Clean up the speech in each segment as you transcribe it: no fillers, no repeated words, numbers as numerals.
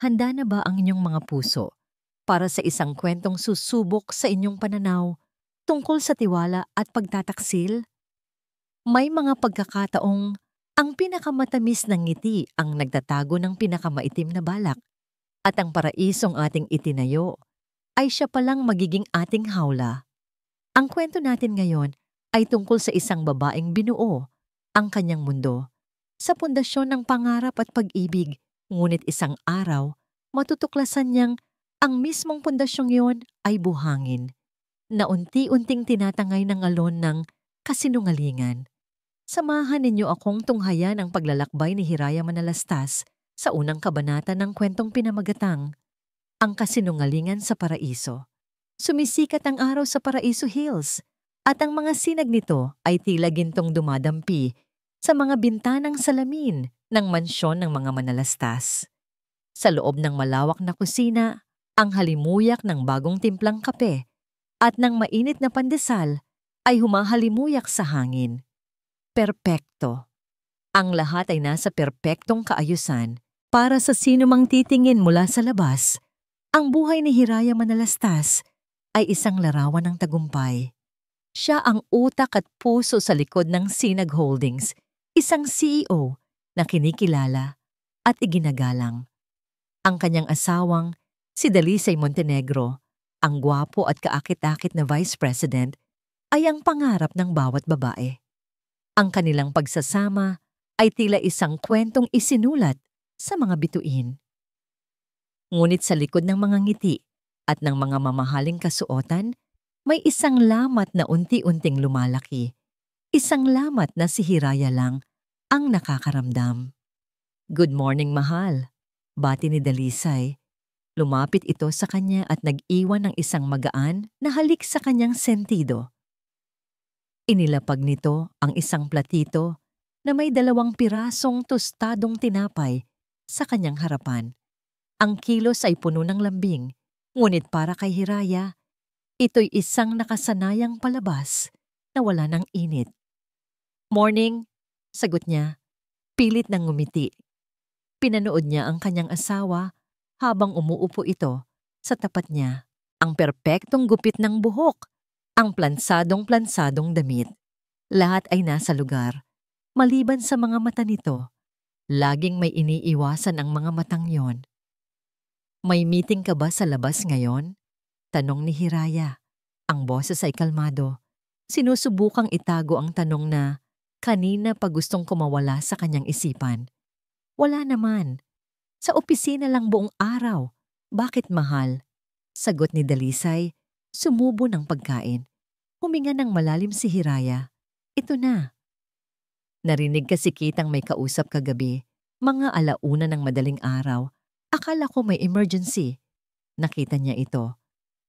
Handa na ba ang inyong mga puso para sa isang kwentong susubok sa inyong pananaw tungkol sa tiwala at pagtataksil? May mga pagkakataong ang pinakamatamis ng ngiti ang nagtatago ng pinakamaitim na balak at ang paraisong ating itinayo ay siya palang magiging ating hawla. Ang kwento natin ngayon ay tungkol sa isang babaeng binuo ang kanyang mundo sa pundasyon ng pangarap at pag-ibig, ngunit isang araw matutuklasan niyang ang mismong pundasyong iyon ay buhangin na unti-unting tinatangay ng alon ng kasinungalingan. Samahan ninyo akong tunghayan ang paglalakbay ni Hiraya Manalastas sa unang kabanata ng kwentong pinamagatang Ang Kasinungalingan sa Paraiso. Sumisikat ang araw sa Paraiso Hills at ang mga sinag nito ay tila gintong dumadampi sa mga bintanang salamin ng mansyon ng mga Manalastas. Sa loob ng malawak na kusina, ang halimuyak ng bagong timplang kape at ng mainit na pandesal ay humahalimuyak sa hangin. Perpekto. Ang lahat ay nasa perpektong kaayusan. Para sa sino mang titingin mula sa labas, ang buhay ni Hiraya Manalastas ay isang larawan ng tagumpay. Siya ang utak at puso sa likod ng Sinag Holdings, isang CEO na kinikilala at iginagalang. Ang kanyang asawang, si Dalisay Montenegro, ang gwapo at kaakit-akit na Vice President, ay ang pangarap ng bawat babae. Ang kanilang pagsasama ay tila isang kwentong isinulat sa mga bituin. Ngunit sa likod ng mga ngiti at ng mga mamahaling kasuotan, may isang lamat na unti-unting lumalaki. Isang lamat na si Hiraya lang ang nakakaramdam. "Good morning, mahal," bati ni Dalisay. Lumapit ito sa kanya at nag-iwan ng isang magaan na halik sa kanyang sentido. Inilapag nito ang isang platito na may 2 pirasong tostadong tinapay sa kanyang harapan. Ang kilos ay puno ng lambing, ngunit para kay Hiraya, ito'y isang nakasanayang palabas na wala ng init. "Morning," sagot niya, pilit ng ngumiti. Pinanood niya ang kanyang asawa habang umuupo ito sa tapat niya. Ang perpektong gupit ng buhok, ang plansadong-plansadong damit. Lahat ay nasa lugar. Maliban sa mga mata nito, laging may iniiwasan ang mga matang yon. "May meeting ka ba sa labas ngayon?" tanong ni Hiraya. Ang boses ay kalmado. Sinusubukang itago ang tanong na kanina pa gustong kumawala sa kanyang isipan. "Wala naman. Sa opisina lang buong araw. Bakit, mahal?" Sagot ni Dalisay, sumubo ng pagkain. Huminga ng malalim si Hiraya. "Ito na." "Narinig kasi kitang may kausap kagabi. Mga 1:00 ng madaling araw. Akala ko may emergency." Nakita niya ito.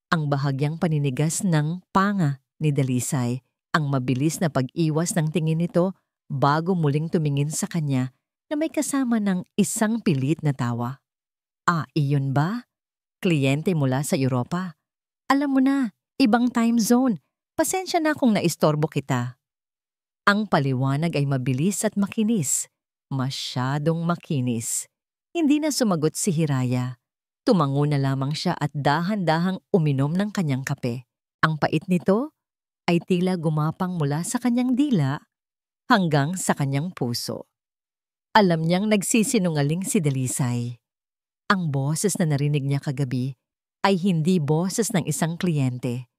Ang bahagyang paninigas ng panga ni Dalisay, ang mabilis na pag-iwas ng tingin nito bago muling tumingin sa kanya na may kasama ng isang pilit na tawa. "Ah, iyon ba? Kliyente mula sa Europa. Alam mo na, ibang time zone. Pasensya na kung naistorbo kita." Ang paliwanag ay mabilis at makinis. Masyadong makinis. Hindi na sumagot si Hiraya. Tumango na lamang siya at dahan-dahang uminom ng kanyang kape. Ang pait nito ay tila gumapang mula sa kanyang dila hanggang sa kanyang puso. Alam niyang nagsisinungaling si Dalisay. Ang boses na narinig niya kagabi ay hindi boses ng isang kliyente.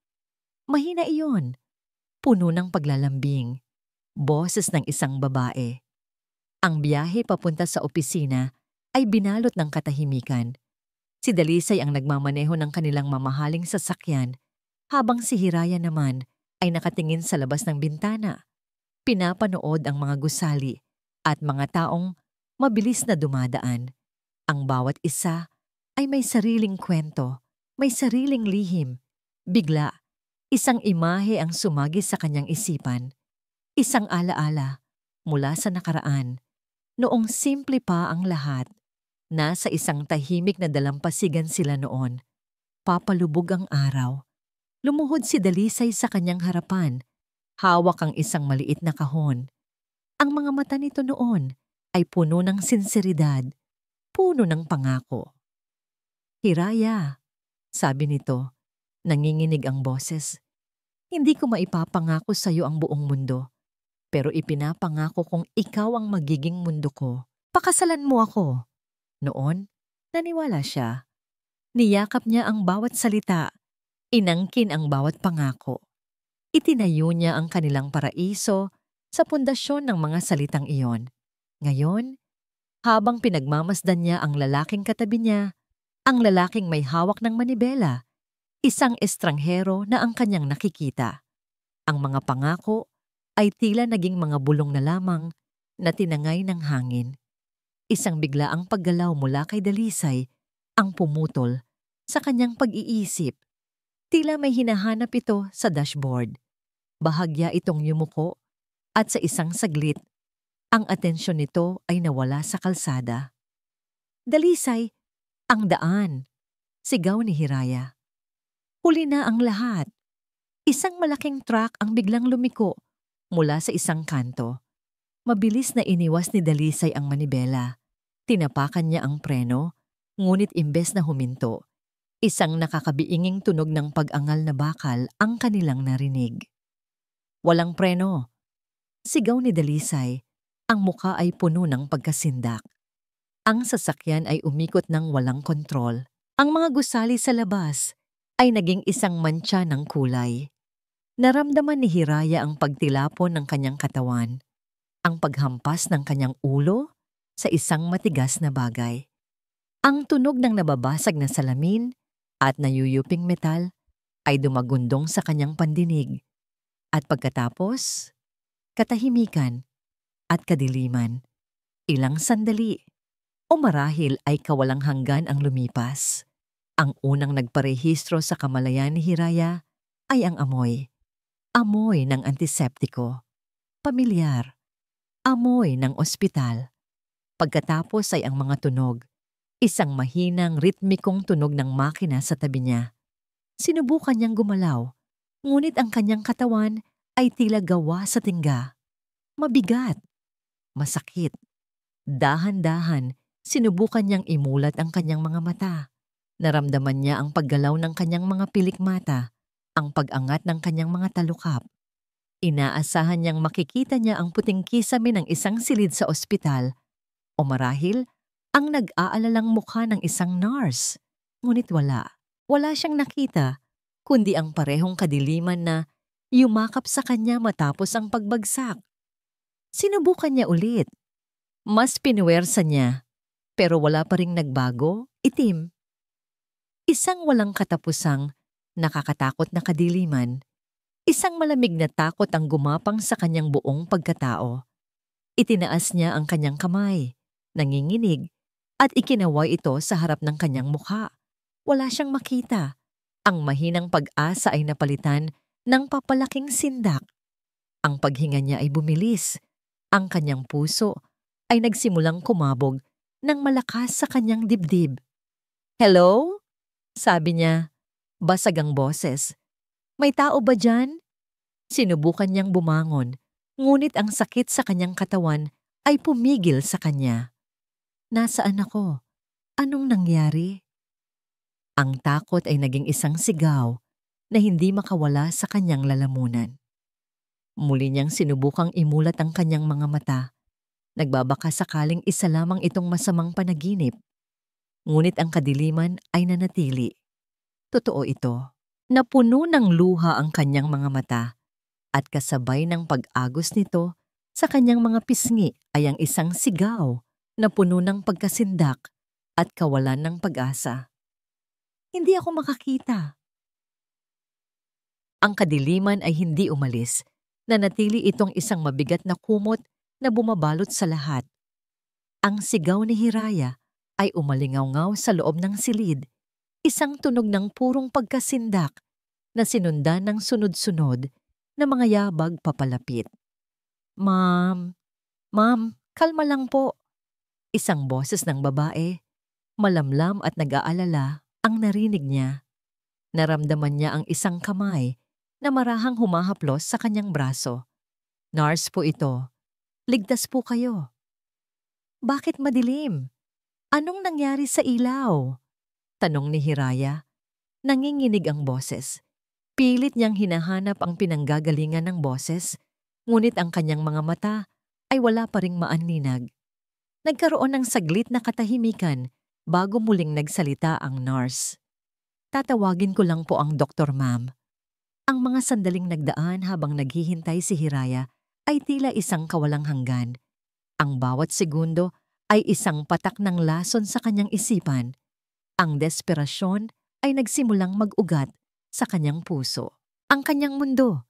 Mahina iyon. Puno ng paglalambing. Boses ng isang babae. Ang biyahe papunta sa opisina ay binalot ng katahimikan. Si Dalisay ang nagmamaneho ng kanilang mamahaling sasakyan, habang si Hiraya naman ay nakatingin sa labas ng bintana. Pinapanood ang mga gusali at mga taong mabilis na dumadaan. Ang bawat isa ay may sariling kwento, may sariling lihim. Bigla, isang imahe ang sumagi sa kanyang isipan. Isang alaala mula sa nakaraan. Noong simple pa ang lahat. Nasa isang tahimik na dalampasigan sila noon. Papalubog ang araw. Lumuhod si Dalisay sa kanyang harapan. Hawak ang isang maliit na kahon. Ang mga mata nito noon ay puno ng sinseridad, puno ng pangako. Hiraya, sabi nito, nanginginig ang boses. Hindi ko maipapangako sa iyo ang buong mundo, pero ipinapangako kong ikaw ang magiging mundo ko. Pakasalan mo ako. Noon, naniwala siya. Niyakap niya ang bawat salita, inangkin ang bawat pangako. Itinayo niya ang kanilang paraiso sa pundasyon ng mga salitang iyon. Ngayon, habang pinagmamasdan niya ang lalaking katabi niya, ang lalaking may hawak ng manibela, isang estranghero na ang kanyang nakikita. Ang mga pangako ay tila naging mga bulong na lamang na tinangay ng hangin. Isang biglaang paggalaw mula kay Dalisay ang pumutol sa kanyang pag-iisip. Tila may hinahanap ito sa dashboard. Bahagya itong yumuko at sa isang saglit, ang atensyon nito ay nawala sa kalsada. Dalisay, ang daan! Sigaw ni Hiraya. Huli na ang lahat. Isang malaking truck ang biglang lumiko mula sa isang kanto. Mabilis na iniwas ni Dalisay ang manibela. Tinapakan niya ang preno, ngunit imbes na huminto, isang nakakabiinging tunog ng pag-angal na bakal ang kanilang narinig. Walang preno. Sigaw ni Dalisay, ang muka ay puno ng pagkasindak. Ang sasakyan ay umikot ng walang kontrol. Ang mga gusali sa labas ay naging isang mantsa ng kulay. Naramdaman ni Hiraya ang pagtilapon ng kanyang katawan, ang paghampas ng kanyang ulo sa isang matigas na bagay. Ang tunog ng nababasag na salamin at nayuyuping metal ay dumagundong sa kanyang pandinig. At pagkatapos, katahimikan at kadiliman. Ilang sandali o marahil ay kawalang hanggan ang lumipas. Ang unang nagparehistro sa kamalayan ni Hiraya ay ang amoy. Amoy ng antiseptiko. Pamilyar. Amoy ng ospital. Pagkatapos ay ang mga tunog. Isang mahinang ritmikong tunog ng makina sa tabi niya. Sinubukan niyang gumalaw, ngunit ang kanyang katawan ay tila gawa sa tingga. Mabigat. Masakit. Dahan-dahan, sinubukan niyang imulat ang kanyang mga mata. Naramdaman niya ang paggalaw ng kanyang mga pilik mata, ang pag-angat ng kanyang mga talukap. Inaasahan niyang makikita niya ang puting kisame ng isang silid sa ospital o marahil ang nag-aalalang mukha ng isang nurse. Ngunit wala. Wala siyang nakita, kundi ang parehong kadiliman na yumakap sa kanya matapos ang pagbagsak. Sinubukan niya ulit. Mas pinuwersa niya, pero wala pa ring nagbago, itim. Isang walang katapusang, nakakatakot na kadiliman. Isang malamig na takot ang gumapang sa kanyang buong pagkatao. Itinaas niya ang kanyang kamay, nanginginig, at ikinaway ito sa harap ng kanyang mukha. Wala siyang makita. Ang mahinang pag-asa ay napalitan ng papalaking sindak. Ang paghinga niya ay bumilis. Ang kanyang puso ay nagsimulang kumabog ng malakas sa kanyang dibdib. "Hello?" sabi niya. Basag ang boses. "May tao ba dyan?" Sinubukan niyang bumangon, ngunit ang sakit sa kanyang katawan ay pumigil sa kanya. "Nasaan ako? Anong nangyari?" Ang takot ay naging isang sigaw na hindi makawala sa kanyang lalamunan. Muli niyang sinubukang imulat ang kanyang mga mata. Nagbabaka sakaling isa lamang itong masamang panaginip. Ngunit ang kadiliman ay nanatili. Totoo ito. Napuno ng luha ang kanyang mga mata at kasabay ng pag-agos nito sa kanyang mga pisngi ay ang isang sigaw na puno ng pagkasindak at kawalan ng pag-asa. "Hindi ako makakita." Ang kadiliman ay hindi umalis. Nanatili itong isang mabigat na kumot na bumabalot sa lahat. Ang sigaw ni Hiraya ay umalingaw-ngaw sa loob ng silid, isang tunog ng purong pagkasindak na sinundan ng sunod-sunod na mga yabag papalapit. Ma'am, kalma lang po." Isang boses ng babae, malamlam at nag-aalala ang narinig niya. Naramdaman niya ang isang kamay na marahang humahaplos sa kanyang braso. "Nurse po ito. Ligtas po kayo." "Bakit madilim? Anong nangyari sa ilaw?" Tanong ni Hiraya. Nanginginig ang boses. Pilit niyang hinahanap ang pinanggagalingan ng boses, ngunit ang kanyang mga mata ay wala pa ring maaninag. Nagkaroon ng saglit na katahimikan bago muling nagsalita ang nurse. Tatawagin ko lang po ang doktor, ma'am. Ang mga sandaling nagdaan habang naghihintay si Hiraya ay tila isang kawalang hanggan. Ang bawat segundo ay isang patak ng lason sa kanyang isipan. Ang desperasyon ay nagsimulang mag-ugat sa kanyang puso. Ang kanyang mundo,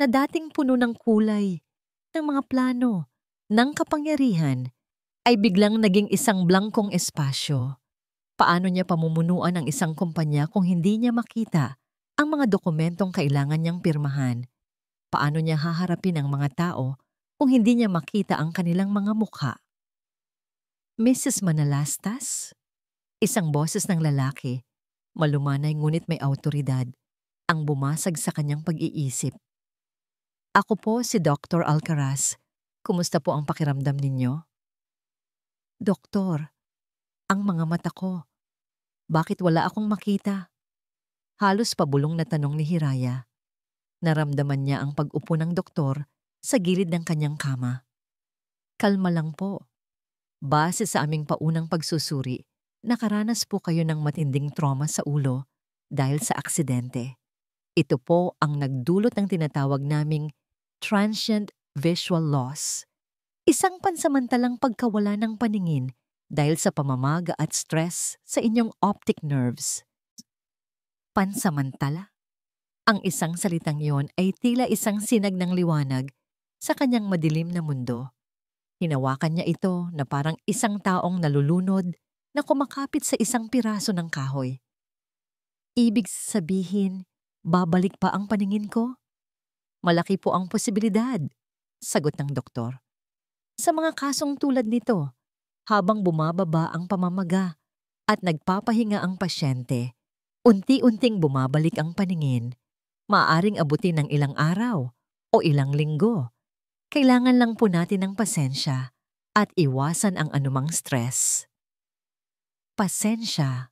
na dating puno ng kulay, ng mga plano, ng kapangyarihan, ay biglang naging isang blangkong espasyo. Paano niya pamumunuan ang isang kumpanya kung hindi niya makita ang mga dokumentong kailangan niyang pirmahan? Paano niya haharapin ang mga tao kung hindi niya makita ang kanilang mga mukha? Mrs. Manalastas? Isang boses ng lalaki, malumanay ngunit may awtoridad, ang bumasag sa kanyang pag-iisip. Ako po si Dr. Alcaraz. Kumusta po ang pakiramdam ninyo? Doktor, ang mga mata ko. Bakit wala akong makita? Halos pabulong na tanong ni Hiraya. Naramdaman niya ang pag-upo ng doktor sa gilid ng kanyang kama. Kalma lang po. Base sa aming paunang pagsusuri, nakaranas po kayo ng matinding trauma sa ulo dahil sa aksidente. Ito po ang nagdulot ng tinatawag naming transient visual loss. Isang pansamantalang pagkawala ng paningin dahil sa pamamaga at stress sa inyong optic nerves. Pansamantala? Ang isang salitang yon ay tila isang sinag ng liwanag sa kanyang madilim na mundo. Hinawakan niya ito na parang isang taong nalulunod na kumakapit sa isang piraso ng kahoy. Ibig sabihin, babalik pa ang paningin ko? Malaki po ang posibilidad, sagot ng doktor. Sa mga kasong tulad nito, habang bumababa ang pamamaga at nagpapahinga ang pasyente, unti-unting bumabalik ang paningin. Maaaring abutin ng ilang araw o ilang linggo. Kailangan lang po natin ng pasensya at iwasan ang anumang stress. Pasensya,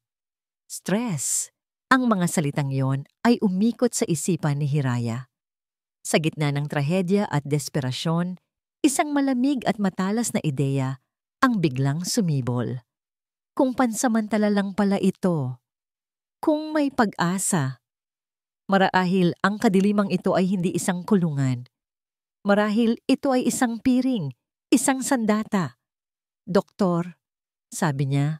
stress. Ang mga salitang yon ay umikot sa isipan ni Hiraya. Sa gitna ng trahedya at desperasyon, isang malamig at matalas na ideya ang biglang sumibol. Kung pansamantala lang pala ito, kung may pag-asa. Marahil ang kadilimang ito ay hindi isang kulungan. Marahil ito ay isang piring, isang sandata. Doktor, sabi niya,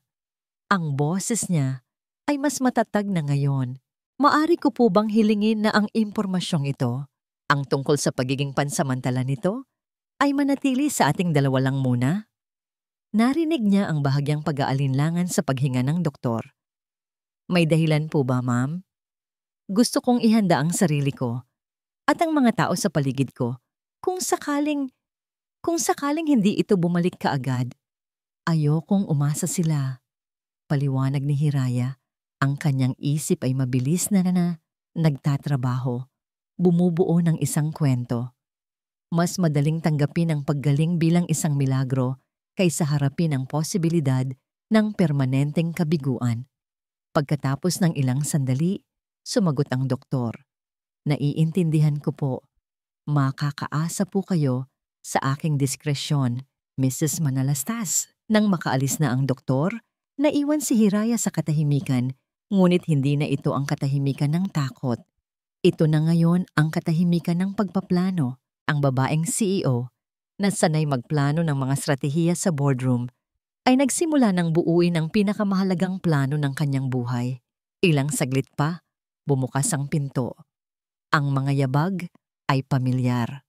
ang boses niya ay mas matatag na ngayon. Maari ko po bang hilingin na ang impormasyong ito, ang tungkol sa pagiging pansamantala nito, ay manatili sa ating dalawa lang muna? Narinig niya ang bahagyang pag-aalinlangan sa paghinga ng doktor. May dahilan po ba, ma'am? Gusto kong ihanda ang sarili ko at ang mga tao sa paligid ko kung sakaling hindi ito bumalik kaagad. Ayokong umasa sila. Paliwanag ni Hiraya, ang kanyang isip ay mabilis na nagtatrabaho, bumubuo ng isang kwento. Mas madaling tanggapin ang paggaling bilang isang milagro kaysa harapin ang posibilidad ng permanenteng kabiguan. Pagkatapos ng ilang sandali, sumagot ang doktor. Naiintindihan ko po. Makakaasa po kayo sa aking diskresyon, Mrs. Manalastas. Nang makaalis na ang doktor, naiwan si Hiraya sa katahimikan, ngunit hindi na ito ang katahimikan ng takot. Ito na ngayon ang katahimikan ng pagpaplano. Ang babaeng CEO, na sanay magplano ng mga stratehiya sa boardroom, ay nagsimula ng buuin ang pinakamahalagang plano ng kanyang buhay. Ilang saglit pa, bumukas ang pinto. Ang mga yabag ay pamilyar.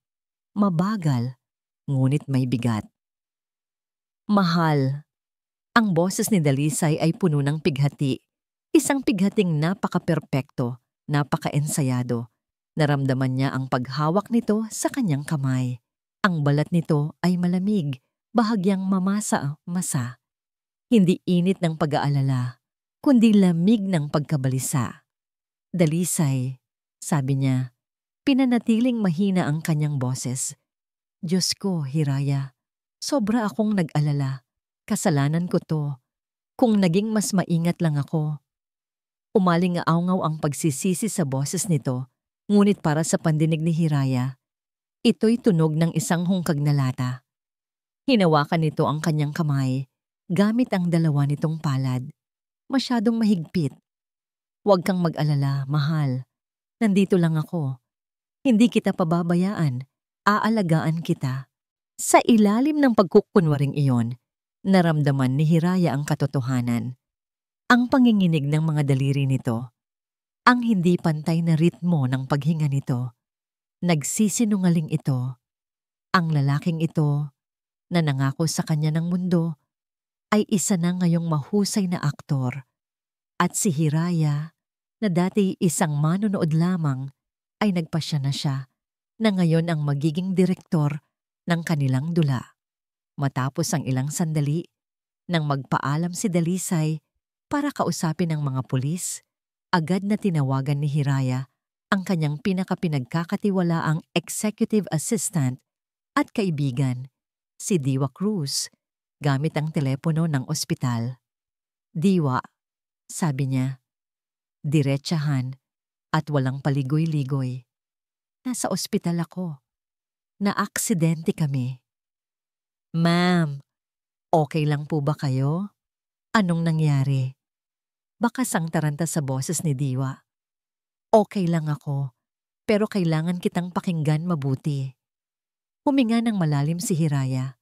Mabagal, ngunit may bigat. Mahal. Ang boses ni Dalisay ay puno ng pighati. Isang pighating napaka-perpekto, napaka-ensayado. Naramdaman niya ang paghawak nito sa kanyang kamay. Ang balat nito ay malamig, bahagyang mamasa-masa. Hindi init ng pag-aalala, kundi lamig ng pagkabalisa. Dalisay, sabi niya, pinanatiling mahina ang kanyang boses. Diyos ko, Hiraya, sobra akong nag-alala. Kasalanan ko to. Kung naging mas maingat lang ako, Umalingaungaw ang pagsisisi sa boses nito, ngunit para sa pandinig ni Hiraya, ito'y tunog ng isang hungkag na lata. Hinawakan nito ang kanyang kamay, gamit ang dalawa nitong palad. Masyadong mahigpit. Huwag kang mag-alala, mahal. Nandito lang ako. Hindi kita pababayaan. Aalagaan kita. Sa ilalim ng pagkukunwaring iyon, naramdaman ni Hiraya ang katotohanan. Ang panginginig ng mga daliri nito, ang hindi pantay na ritmo ng paghinga nito. Nagsisinungaling ito. Ang lalaking ito na nangako sa kanya ng mundo ay isa na ngayong mahusay na aktor. At si Hiraya, na dati isang manonood lamang, ay nagpasya na siya na ngayon ang magiging direktor ng kanilang dula. Matapos ang ilang sandali, nang magpaalam si Dalisay para kausapin ang mga pulis, agad na tinawagan ni Hiraya ang kanyang pinakapinagkakatiwalaang executive assistant at kaibigan, si Diwa Cruz, gamit ang telepono ng ospital. "Diwa," sabi niya, diretsahan at walang paligoy-ligoy. "Nasa ospital ako. Naaksidente kami." "Ma'am, okay lang po ba kayo? Anong nangyari?" Bakas ang taranta sa boses ni Diwa. "Okay lang ako, pero kailangan kitang pakinggan mabuti." Huminga ng malalim si Hiraya.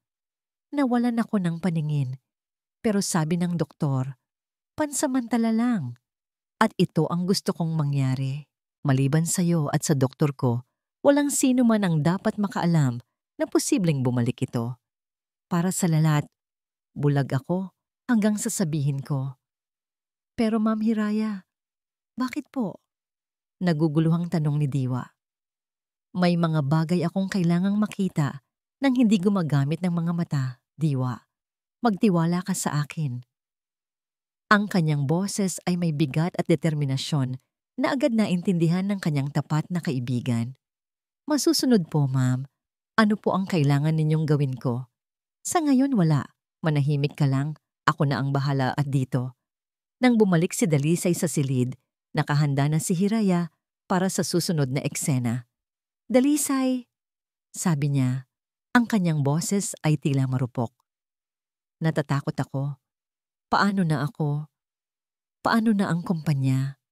"Nawalan ako ng paningin, pero sabi ng doktor, pansamantala lang. At ito ang gusto kong mangyari. Maliban sa'yo at sa doktor ko, walang sino man ang dapat makaalam na posibleng bumalik ito. Para sa lalat, bulag ako hanggang sasabihin ko." "Pero Ma'am Hiraya, bakit po?" Naguguluhang tanong ni Diwa. "May mga bagay akong kailangang makita nang hindi gumagamit ng mga mata, Diwa. Magtiwala ka sa akin." Ang kanyang boses ay may bigat at determinasyon na agad naintindihan ng kanyang tapat na kaibigan. "Masusunod po, ma'am. Ano po ang kailangan ninyong gawin ko?" "Sa ngayon wala. Manahimik ka lang. Ako na ang bahala at dito." Nang bumalik si Dalisay sa silid, nakahanda na si Hiraya para sa susunod na eksena. "Dalisay," sabi niya, ang kanyang boses ay tila marupok. "Natatakot ako. Paano na ako? Paano na ang kumpanya?"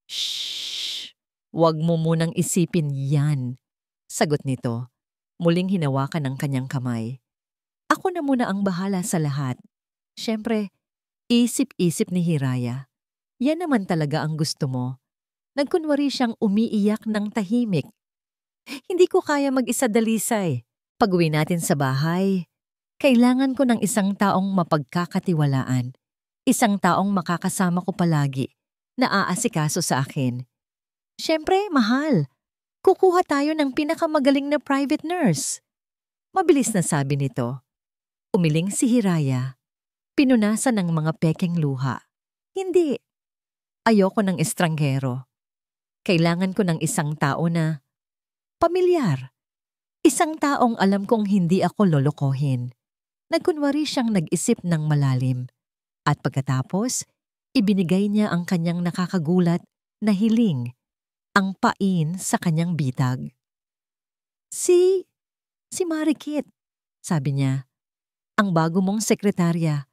"Shh! Huwag mo munang isipin yan," sagot nito. Muling hinawakan ang kanyang kamay. "Ako na muna ang bahala sa lahat." Siyempre, isip-isip ni Hiraya. Yan naman talaga ang gusto mo. Nagkunwari siyang umiiyak ng tahimik. "Hindi ko kaya mag-isa, Dalisay. Pag-uwi natin sa bahay, kailangan ko ng isang taong mapagkakatiwalaan. Isang taong makakasama ko palagi, na aasikaso sa akin. Siyempre, mahal. Kukuha tayo ng pinakamagaling na private nurse." Mabilis na sabi nito. Umiling si Hiraya. Pinunasan ng mga pekeng luha. "Hindi. Ayoko ng estranghero. Kailangan ko ng isang tao na pamilyar. Isang taong alam kong hindi ako lolokohin." Nagkunwari siyang nag-isip ng malalim. At pagkatapos, ibinigay niya ang kanyang nakakagulat na hiling, ang pain sa kanyang bitag. Si Marikit," sabi niya. "Ang bago mong sekretarya.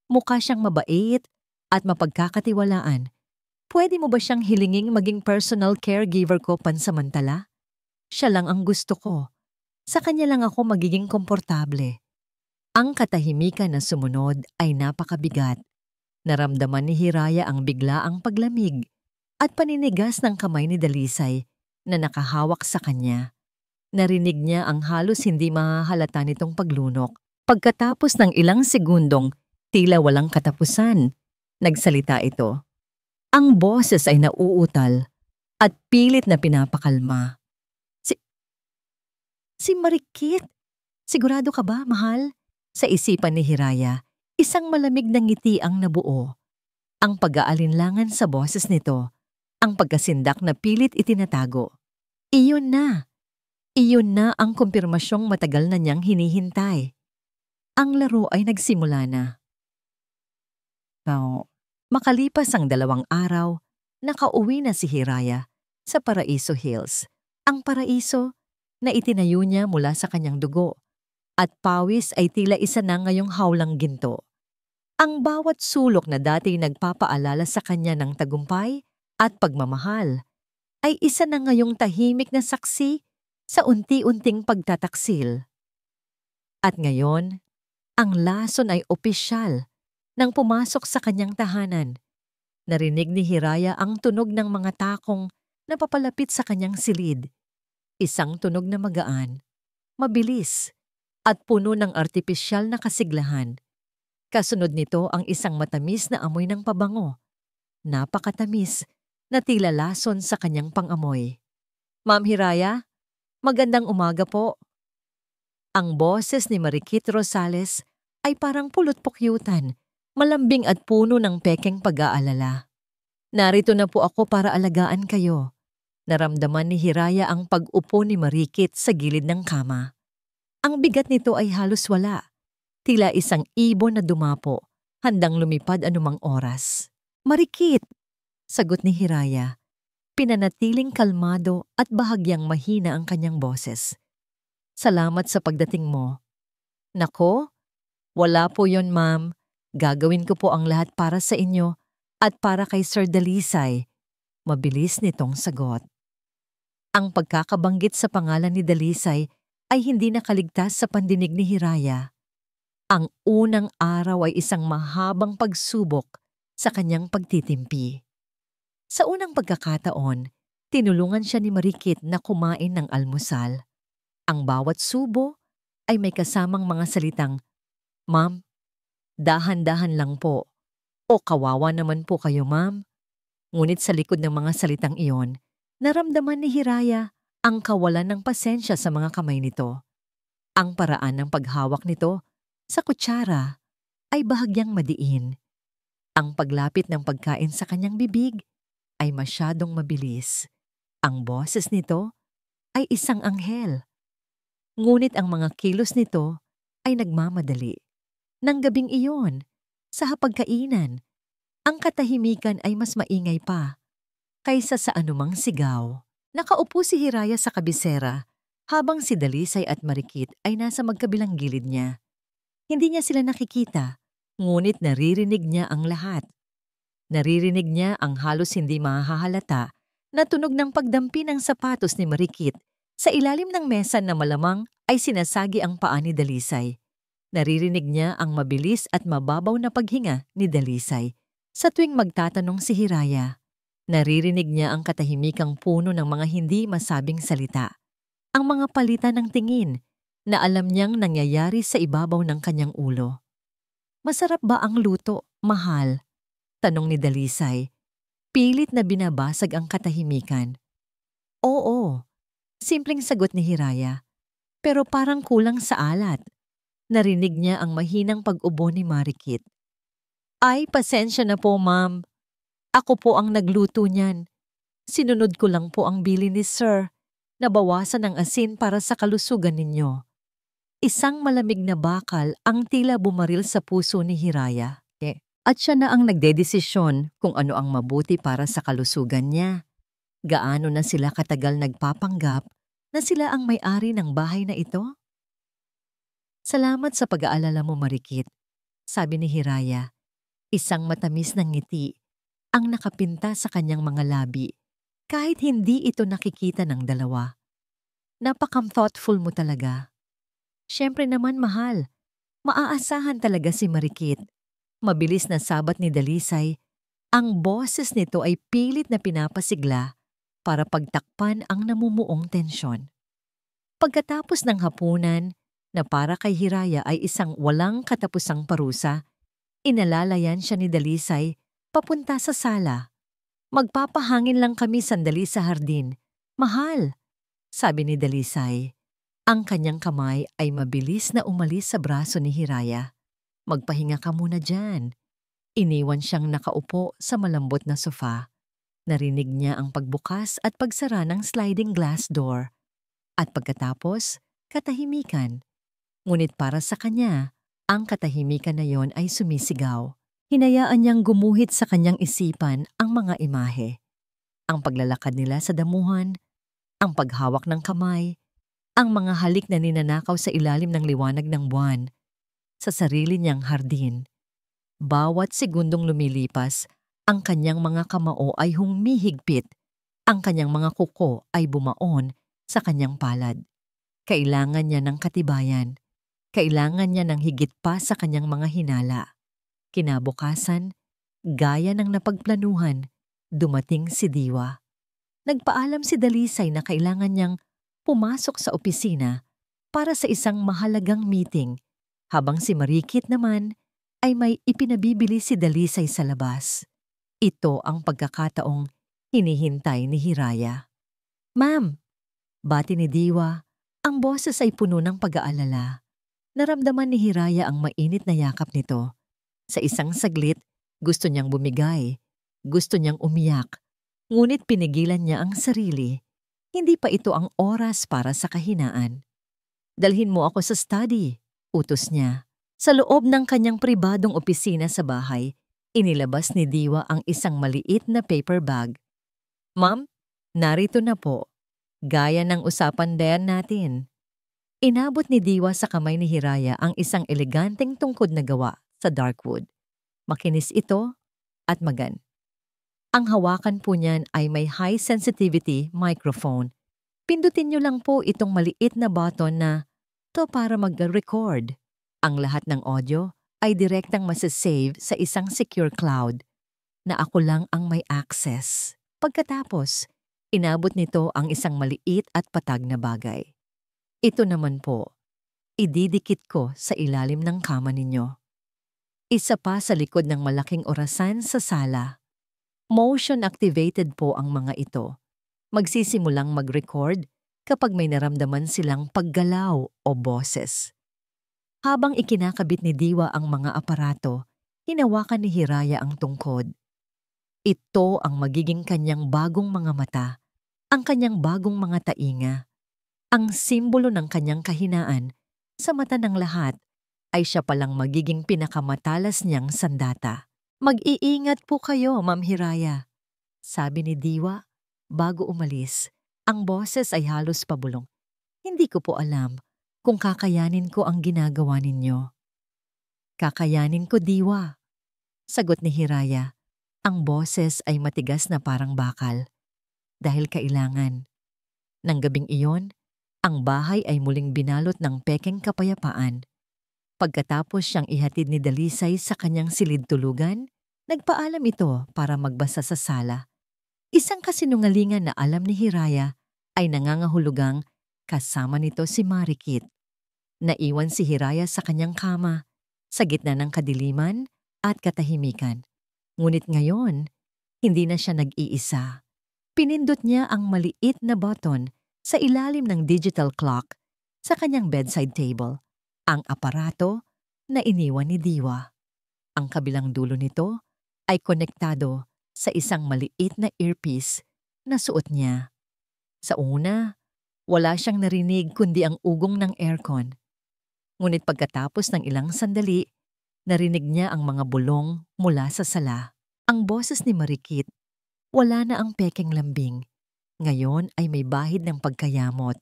Mukha siyang mabait at mapagkakatiwalaan. Pwede mo ba siyang hilinging maging personal caregiver ko pansamantala? Siya lang ang gusto ko. Sa kanya lang ako magiging komportable." Ang katahimikan na sumunod ay napakabigat. Naramdaman ni Hiraya ang biglaang paglamig at paninigas ng kamay ni Dalisay na nakahawak sa kanya. Narinig niya ang halos hindi mahahalata nitong paglunok. Pagkatapos ng ilang segundong tila walang katapusan, nagsalita ito. Ang boses ay nauutal at pilit na pinapakalma. Si Marikit, sigurado ka ba, mahal?" Sa isipan ni Hiraya, isang malamig na ngiti ang nabuo. Ang pag-aalinlangan sa boses nito, ang pagkasindak na pilit itinatago. Iyon na. Iyon na ang kumpirmasyong matagal na niyang hinihintay. Ang laro ay nagsimula na. Makalipas ang 2 araw, nakauwi na si Hiraya sa Paraiso Hills. Ang paraiso na itinayo niya mula sa kanyang dugo at pawis ay tila isa na ngayong hawlang ginto. Ang bawat sulok na dati nagpapaalala sa kanya ng tagumpay at pagmamahal ay isa na ngayong tahimik na saksi sa unti-unting pagtataksil. At ngayon, ang lason ay opisyal nang pumasok sa kanyang tahanan. Narinig ni Hiraya ang tunog ng mga takong napapalapit sa kanyang silid. Isang tunog na magaan, mabilis, at puno ng artipisyal na kasiglahan. Kasunod nito ang isang matamis na amoy ng pabango. Napakatamis na tila lason sa kanyang pangamoy. "Ma'am Hiraya, magandang umaga po." Ang boses ni Mariquit Rosales ay parang pulot-pukyutan, malambing at puno ng pekeng pag-aalala. "Narito na po ako para alagaan kayo." Naramdaman ni Hiraya ang pag-upo ni Mariquit sa gilid ng kama. Ang bigat nito ay halos wala. Tila isang ibon na dumapo, handang lumipad anumang oras. "Mariquit," sagot ni Hiraya. Pinanatiling kalmado at bahagyang mahina ang kanyang boses. "Salamat sa pagdating mo." "Nako, wala po yon, ma'am. Gagawin ko po ang lahat para sa inyo at para kay Sir Dalisay." Mabilis nitong sagot. Ang pagkakabanggit sa pangalan ni Dalisay ay hindi nakaligtas sa pandinig ni Hiraya. Ang unang araw ay isang mahabang pagsubok sa kanyang pagtitimpi. Sa unang pagkakataon, tinulungan siya ni Mariquit na kumain ng almusal. Ang bawat subo ay may kasamang mga salitang, "Ma'am, dahan-dahan lang po." O "Kawawa naman po kayo, ma'am." Ngunit sa likod ng mga salitang iyon, naramdaman ni Hiraya ang kawalan ng pasensya sa mga kamay nito. Ang paraan ng paghawak nito sa kutsara ay bahagyang madiin. Ang paglapit ng pagkain sa kanyang bibig ay masyadong mabilis. Ang boses nito ay isang anghel. Ngunit ang mga kilos nito ay nagmamadali. Nang gabing iyon, sa hapagkainan, ang katahimikan ay mas maingay pa kaysa sa anumang sigaw. Nakaupo si Hiraya sa kabisera habang si Dalisay at Mariquit ay nasa magkabilang gilid niya. Hindi niya sila nakikita, ngunit naririnig niya ang lahat. Naririnig niya ang halos hindi mahahalata na tunog ng pagdampi ng sapatos ni Mariquit sa ilalim ng mesa na malamang ay sinasagi ang paa ni Dalisay. Naririnig niya ang mabilis at mababaw na paghinga ni Dalisay sa tuwing magtatanong si Hiraya. Naririnig niya ang katahimikang puno ng mga hindi masabing salita. Ang mga palitan ng tingin na alam niyang nangyayari sa ibabaw ng kanyang ulo. "Masarap ba ang luto, mahal?" tanong ni Dalisay. Pilit na binabasag ang katahimikan. "Oo," simpleng sagot ni Hiraya. "Pero parang kulang sa alat." Narinig niya ang mahinang pag-ubo ni Mariquit. "Ay, pasensya na po, ma'am. Ako po ang nagluto niyan. Sinunod ko lang po ang bilin ni Sir. Nabawasan ang asin para sa kalusugan ninyo." Isang malamig na bakal ang tila bumaril sa puso ni Hiraya. At siya na ang nagdedesisyon kung ano ang mabuti para sa kalusugan niya. Gaano na sila katagal nagpapanggap na sila ang may-ari ng bahay na ito? "Salamat sa pag-aalala mo, Mariquit," sabi ni Hiraya. Isang matamis na ngiti ang nakapinta sa kanyang mga labi kahit hindi ito nakikita ng dalawa. "Napaka-thoughtful mo talaga." "Siyempre naman, mahal. Maaasahan talaga si Mariquit." Mabilis na sabat ni Dalisay. Ang boses nito ay pilit na pinapasigla para pagtakpan ang namumuong tensyon. Pagkatapos ng hapunan na para kay Hiraya ay isang walang katapusang parusa, inalalayan siya ni Dalisay papunta sa sala. "Magpapahangin lang kami sandali sa hardin, mahal," sabi ni Dalisay. Ang kanyang kamay ay mabilis na umalis sa braso ni Hiraya. "Magpahinga ka muna dyan." Iniwan siyang nakaupo sa malambot na sofa. Narinig niya ang pagbukas at pagsara ng sliding glass door. At pagkatapos, katahimikan. Ngunit para sa kanya, ang katahimikan na yon ay sumisigaw. Hinayaan niyang gumuhit sa kanyang isipan ang mga imahe. Ang paglalakad nila sa damuhan, ang paghawak ng kamay, ang mga halik na ninanakaw sa ilalim ng liwanag ng buwan, sa sarili niyang hardin. Bawat segundong lumilipas, ang kanyang mga kamao ay humihigpit, ang kanyang mga kuko ay bumaon sa kanyang palad. Kailangan niya ng katibayan, kailangan niya ng higit pa sa kanyang mga hinala. Kinabukasan, gaya ng napagplanuhan, dumating si Diwa. Nagpaalam si Dalisay na kailangan niyang pumasok sa opisina para sa isang mahalagang meeting, habang si Marikit naman ay may ipinabibili si Dalisay sa labas. Ito ang pagkakataong hinihintay ni Hiraya. "Ma'am," bati ni Diwa, ang boses ay puno ng pag-aalala. Naramdaman ni Hiraya ang mainit na yakap nito. Sa isang saglit, gusto niyang bumigay, gusto niyang umiyak, ngunit pinigilan niya ang sarili. Hindi pa ito ang oras para sa kahinaan. "Dalhin mo ako sa study," utos niya. Sa loob ng kanyang pribadong opisina sa bahay, inilabas ni Diwa ang isang maliit na paper bag. "Ma'am, narito na po. Gaya ng usapan din natin." Inabot ni Diwa sa kamay ni Hiraya ang isang eleganteng tungkod na gawa sa dark wood. Makinis ito at magan. Ang hawakan po niyan ay may high sensitivity microphone. Pindutin niyo lang po itong maliit na button na to para mag-record. Ang lahat ng audio ay direktang masasave sa isang secure cloud na ako lang ang may access. Pagkatapos, inabot nito ang isang maliit at patag na bagay. "Ito naman po, ididikit ko sa ilalim ng kama ninyo." Isa pa sa likod ng malaking orasan sa sala. Motion-activated po ang mga ito. Magsisimulang mag-record kapag may naramdaman silang paggalaw o boses. Habang ikinakabit ni Diwa ang mga aparato, hinawakan ni Hiraya ang tungkod. Ito ang magiging kanyang bagong mga mata, ang kanyang bagong mga tainga. Ang simbolo ng kanyang kahinaan sa mata ng lahat ay siya palang magiging pinakamatalas niyang sandata. "Mag-iingat po kayo, Ma'am Hiraya," sabi ni Diwa bago umalis. Ang boses ay halos pabulong. "Hindi ko po alam kung kakayanin ko ang ginagawa ninyo." "Kakayanin ko, Diwa," sagot ni Hiraya. Ang boses ay matigas na parang bakal. Dahil kailangan. Nang gabing iyon, ang bahay ay muling binalot ng pekeng kapayapaan. Pagkatapos siyang ihatid ni Dalisay sa kanyang silid tulugan, nagpaalam ito para magbasa sa sala. Isang kasinungalingan na alam ni Hiraya ay nangangahulugang kasama nito si Marikit. Naiwan si Hiraya sa kanyang kama, sa gitna ng kadiliman at katahimikan. Ngunit ngayon, hindi na siya nag-iisa. Pinindot niya ang maliit na button sa ilalim ng digital clock sa kanyang bedside table, ang aparato na iniwan ni Diwa. Ang kabilang dulo nito ay konektado sa isang maliit na earpiece na suot niya. Sa una, wala siyang narinig kundi ang ugong ng aircon. Ngunit pagkatapos ng ilang sandali, narinig niya ang mga bulong mula sa sala. Ang boses ni Marikit, wala na ang pekeng lambing. Ngayon ay may bahid ng pagkayamot.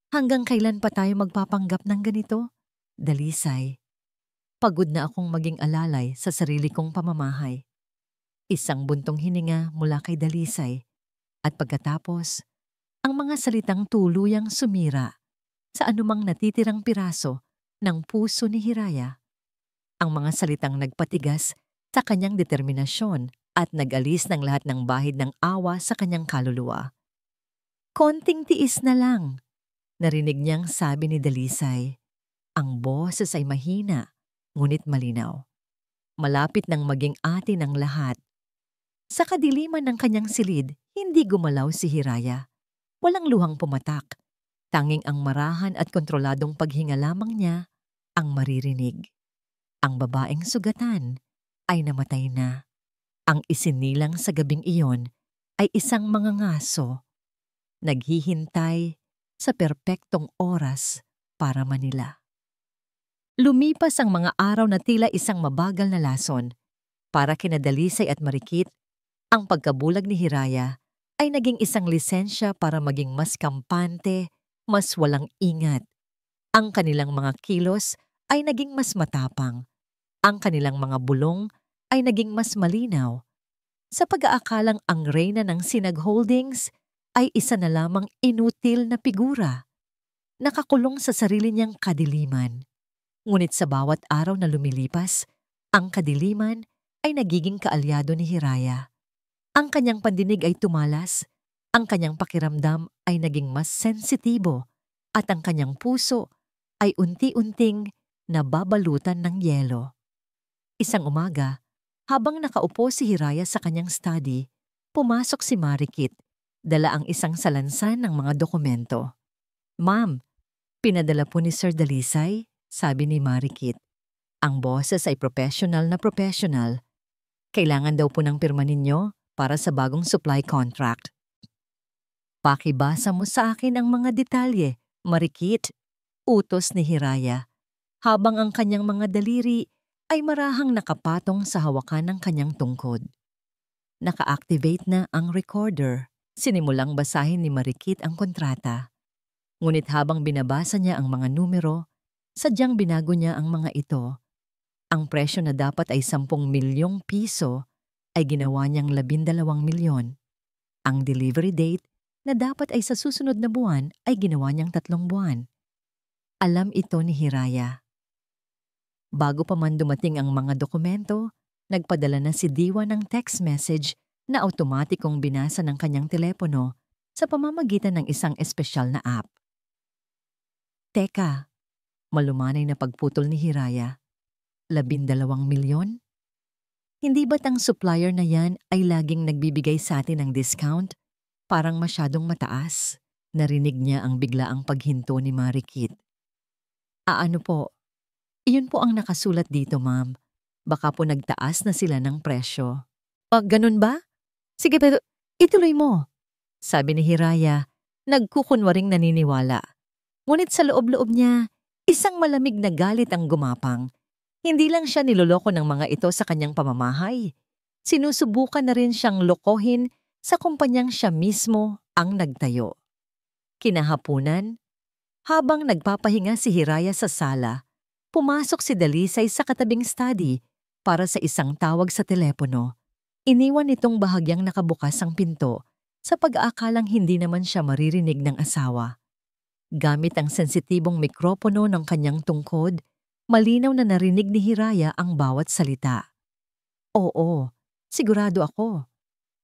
"Hanggang kailan pa tayo magpapanggap ng ganito? Dalisay, pagod na akong maging alalay sa sarili kong pamamahay." Isang buntong hininga mula kay Dalisay, at pagkatapos, ang mga salitang tuluyang sumira sa anumang natitirang piraso ng puso ni Hiraya. Ang mga salitang nagpatigas sa kanyang determinasyon at nag-alis ng lahat ng bahid ng awa sa kanyang kaluluwa. "Konting tiis na lang," narinig niyang sabi ni Dalisay. Ang boses ay mahina, ngunit malinaw. Malapit nang maging atin ang lahat. Sa kadiliman ng kanyang silid, hindi gumalaw si Hiraya. Walang luhang pumatak. Tanging ang marahan at kontroladong paghinga lamang niya ang maririnig. Ang babaeng sugatan ay namatay na. Ang isinilang sa gabing iyon ay isang mangangaso, naghihintay sa perpektong oras para manila. Lumipas ang mga araw na tila isang mabagal na lason. Para kina Dalisay at Marikit, ang pagkabulag ni Hiraya ay naging isang lisensya para maging mas kampante, mas walang ingat. Ang kanilang mga kilos ay naging mas matapang. Ang kanilang mga bulong ay naging mas malinaw. Sa pag-aakalang ang reyna ng Sinag Holdings ay isa na lamang inutil na figura, nakakulong sa sarili niyang kadiliman. Ngunit sa bawat araw na lumilipas, ang kadiliman ay nagiging kaalyado ni Hiraya. Ang kanyang pandinig ay tumalas, ang kanyang pakiramdam ay naging mas sensitibo, at ang kanyang puso ay unti-unting nababalutan ng yelo. Isang umaga, habang nakaupo si Hiraya sa kanyang study, pumasok si Marikit, dala ang isang salansan ng mga dokumento. "Ma'am, pinadala po ni Sir Dalisay," sabi ni Marikit. "Ang boses ay professional na professional. Kailangan daw po ng pirma ninyo para sa bagong supply contract." "Pakibasa mo sa akin ang mga detalye, Marikit," utos ni Hiraya, habang ang kanyang mga daliri ay marahang nakapatong sa hawakan ng kanyang tungkod. Naka-activate na ang recorder. Sinimulang basahin ni Marikit ang kontrata. Ngunit habang binabasa niya ang mga numero, sadyang binago niya ang mga ito. Ang presyo na dapat ay 10 milyong piso ay ginawa niyang 12 milyon. Ang delivery date na dapat ay sa susunod na buwan ay ginawa niyang 3 buwan. Alam ito ni Hiraya. Bago pa man dumating ang mga dokumento, nagpadala na si Diwa ng text message na automatikong binasa ng kanyang telepono sa pamamagitan ng isang espesyal na app. "Teka," malumanay na pagputol ni Hiraya. 12 milyon? Hindi ba't ang supplier na yan ay laging nagbibigay sa atin ng discount? Parang masyadong mataas. Narinig niya ang biglaang paghinto ni Marikit. "Ano po? Iyon po ang nakasulat dito, ma'am. Baka po nagtaas na sila ng presyo." Ganun ba? Sige, pero ituloy mo," sabi ni Hiraya, nagkukunwaring naniniwala. Ngunit sa loob-loob niya, isang malamig na galit ang gumapang. Hindi lang siya niloloko ng mga ito sa kanyang pamamahay. Sinusubukan na rin siyang lokohin sa kumpanyang siya mismo ang nagtayo. Kinahapunan, habang nagpapahinga si Hiraya sa sala, pumasok si Dalisay sa katabing study para sa isang tawag sa telepono. Iniwan nitong bahagyang nakabukas ang pinto sa pag-aakalang hindi naman siya maririnig ng asawa. Gamit ang sensitibong mikropono ng kanyang tungkod, malinaw na narinig ni Hiraya ang bawat salita. "Oo, sigurado ako,"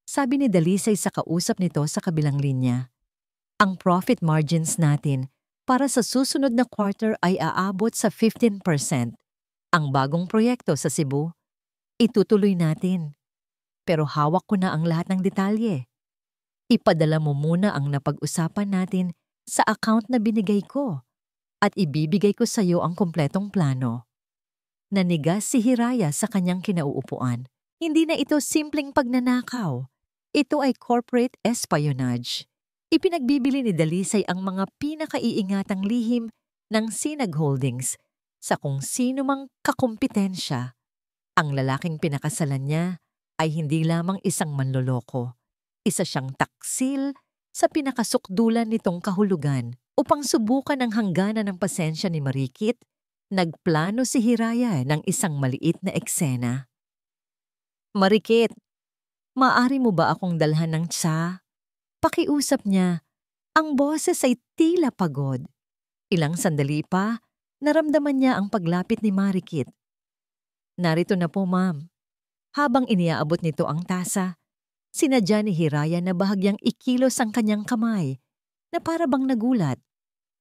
sabi ni Dalisay sa kausap nito sa kabilang linya. "Ang profit margins natin para sa susunod na quarter ay aabot sa 15%. Ang bagong proyekto sa Cebu, itutuloy natin. Pero hawak ko na ang lahat ng detalye. Ipadala mo muna ang napag-usapan natin sa account na binigay ko at ibibigay ko sa iyo ang kumpletong plano." Nanigas si Hiraya sa kanyang kinauupuan. Hindi na ito simpleng pagnanakaw. Ito ay corporate espionage. Ipinagbibili ni Dalisay ang mga pinakaiingatang lihim ng Sinag Holdings sa kung sino mang kakumpetensya. Ang lalaking pinakasalan niya ay hindi lamang isang manloloko. Isa siyang taksil sa pinakasukdulan nitong kahulugan. Upang subukan ang hangganan ng pasensya ni Marikit, nagplano si Hiraya ng isang maliit na eksena. "Marikit, maaari mo ba akong dalhan ng tsa?" Pakiusap niya. Ang boses ay tila pagod. Ilang sandali pa, naramdaman niya ang paglapit ni Marikit. "Narito na po, ma'am." Habang iniaabot nito ang tasa, sinadya ni Hiraya na bahagyang ikilos ang kanyang kamay, na para bang nagulat.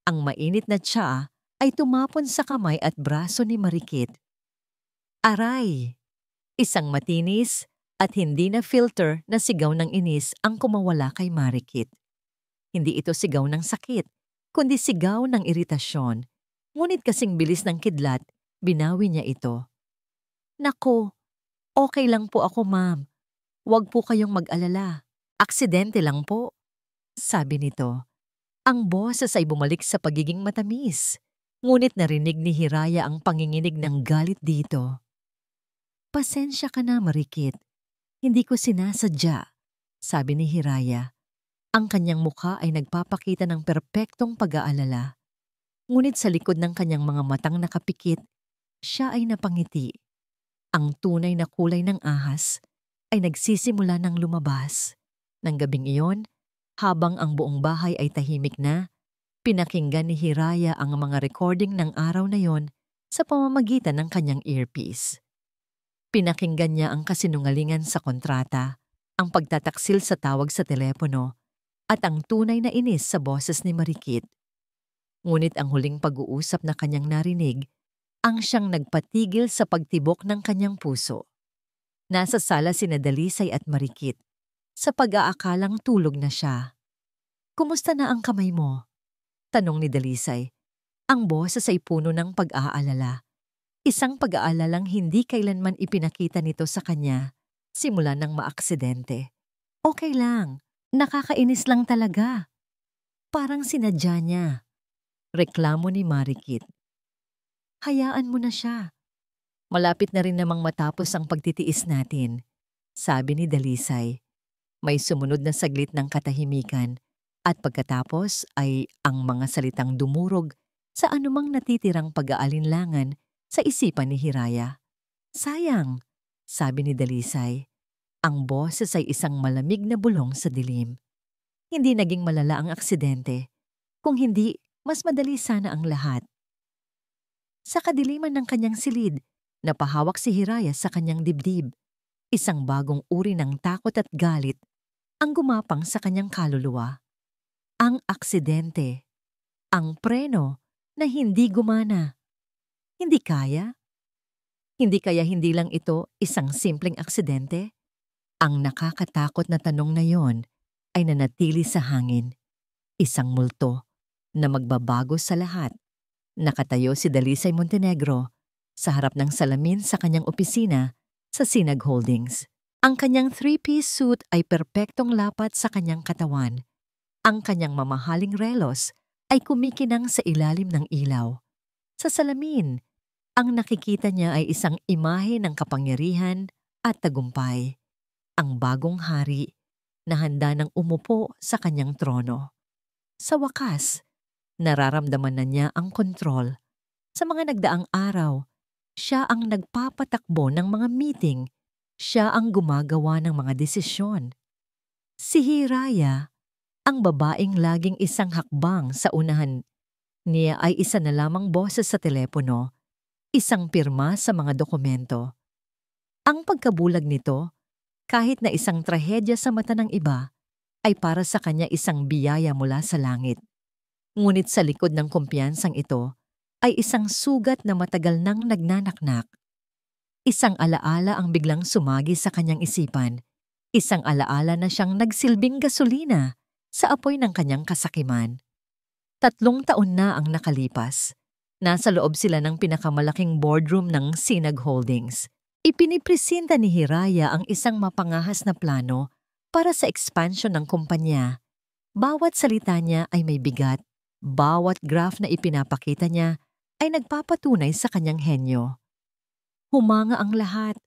Ang mainit na tsa ay tumapon sa kamay at braso ni Marikit. Aray! Isang matinis at hindi na filter na sigaw ng inis ang kumawala kay Marikit. Hindi ito sigaw ng sakit, kundi sigaw ng iritasyon. Ngunit kasing bilis ng kidlat, binawi niya ito. "Nako! Okay lang po ako, ma'am. Huwag po kayong mag-alala. Aksidente lang po," sabi nito. Ang boses ay bumalik sa pagiging matamis. Ngunit narinig ni Hiraya ang panginginig ng galit dito. "Pasensya ka na, Marikit. Hindi ko sinasadya," sabi ni Hiraya. Ang kanyang mukha ay nagpapakita ng perpektong pag-aalala. Ngunit sa likod ng kanyang mga matang nakapikit, siya ay napangiti. Ang tunay na kulay ng ahas ay nagsisimula ng lumabas. Nang gabing iyon, habang ang buong bahay ay tahimik na, pinakinggan ni Hiraya ang mga recording ng araw na yon sa pamamagitan ng kanyang earpiece. Pinakinggan niya ang kasinungalingan sa kontrata, ang pagtataksil sa tawag sa telepono, at ang tunay na inis sa boses ni Marikit. Ngunit ang huling pag-uusap na kanyang narinig, ang siyang nagpatigil sa pagtibok ng kanyang puso. Nasa sala sina Dalisay at Marikit, sa pag-aakalang tulog na siya. "Kumusta na ang kamay mo?" tanong ni Dalisay. Ang boses ay puno ng pag-aalala. Isang pag-aalalang hindi kailanman ipinakita nito sa kanya simula nang maaksidente. "Okay lang. Nakakainis lang talaga." Parang sinadya niya. Reklamo ni Marikit. "Hayaan mo na siya. Malapit na rin namang matapos ang pagtitiis natin," sabi ni Dalisay. May sumunod na saglit ng katahimikan at pagkatapos ay ang mga salitang dumurog sa anumang natitirang pag-aalinlangan sa isipan ni Hiraya. "Sayang," sabi ni Dalisay. Ang boses ay isang malamig na bulong sa dilim. Hindi naging malala ang aksidente. Kung hindi, mas madali sana ang lahat. Sa kadiliman ng kanyang silid, napahawak si Hiraya sa kanyang dibdib. Isang bagong uri ng takot at galit ang gumapang sa kanyang kaluluwa. Ang aksidente. Ang preno na hindi gumana. Hindi kaya? Hindi kaya hindi lang ito isang simpleng aksidente? Ang nakakatakot na tanong na yon ay nanatili sa hangin. Isang multo na magbabago sa lahat. Nakatayo si Dalisay Montenegro sa harap ng salamin sa kanyang opisina sa Sinag Holdings. Ang kanyang three-piece suit ay perpektong lapat sa kanyang katawan. Ang kanyang mamahaling relos ay kumikinang sa ilalim ng ilaw. Sa salamin, ang nakikita niya ay isang imahe ng kapangyarihan at tagumpay. Ang bagong hari na handa nang umupo sa kanyang trono. Sa wakas, nararamdaman na niya ang kontrol. Sa mga nagdaang araw, siya ang nagpapatakbo ng mga meeting. Siya ang gumagawa ng mga desisyon. Si Hiraya, ang babaeng laging isang hakbang sa unahan niya, ay isa na lamang boses sa telepono, isang pirma sa mga dokumento. Ang pagkabulag nito, kahit na isang trahedya sa mata ng iba, ay para sa kanya isang biyaya mula sa langit. Ngunit sa likod ng kumpiyansang ito ay isang sugat na matagal nang nagnanaknak. Isang alaala ang biglang sumagi sa kanyang isipan. Isang alaala na siyang nagsilbing gasolina sa apoy ng kanyang kasakiman. 3 taon na ang nakalipas. Nasa loob sila ng pinakamalaking boardroom ng Sinag Holdings. Ipinipresenta ni Hiraya ang isang mapangahas na plano para sa expansion ng kumpanya. Bawat salita niya ay may bigat. Bawat graph na ipinapakita niya ay nagpapatunay sa kanyang henyo. Humanga ang lahat,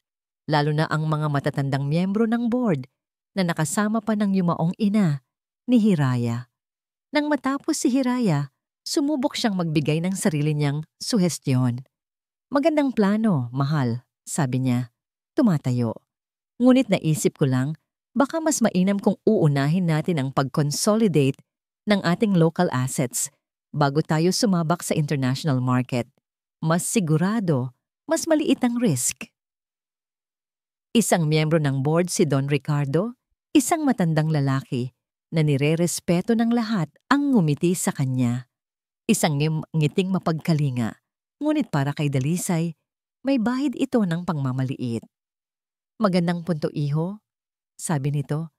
lalo na ang mga matatandang miyembro ng board na nakasama pa ng yumaong ina ni Hiraya. Nang matapos si Hiraya, sumubok siyang magbigay ng sarili niyang suhestyon. "Magandang plano, mahal," sabi niya. Tumatayo. "Ngunit naisip ko lang, baka mas mainam kung uunahin natin ang pag-consolidate ng ating local assets bago tayo sumabak sa international market. Mas sigurado, mas maliit ang risk." Isang miyembro ng board si Don Ricardo, isang matandang lalaki na nire-respeto ng lahat ang ngumiti sa kanya. Isang ngiting mapagkalinga, ngunit para kay Dalisay, may bahid ito ng pangmamaliit. "Magandang punto, iho," sabi nito.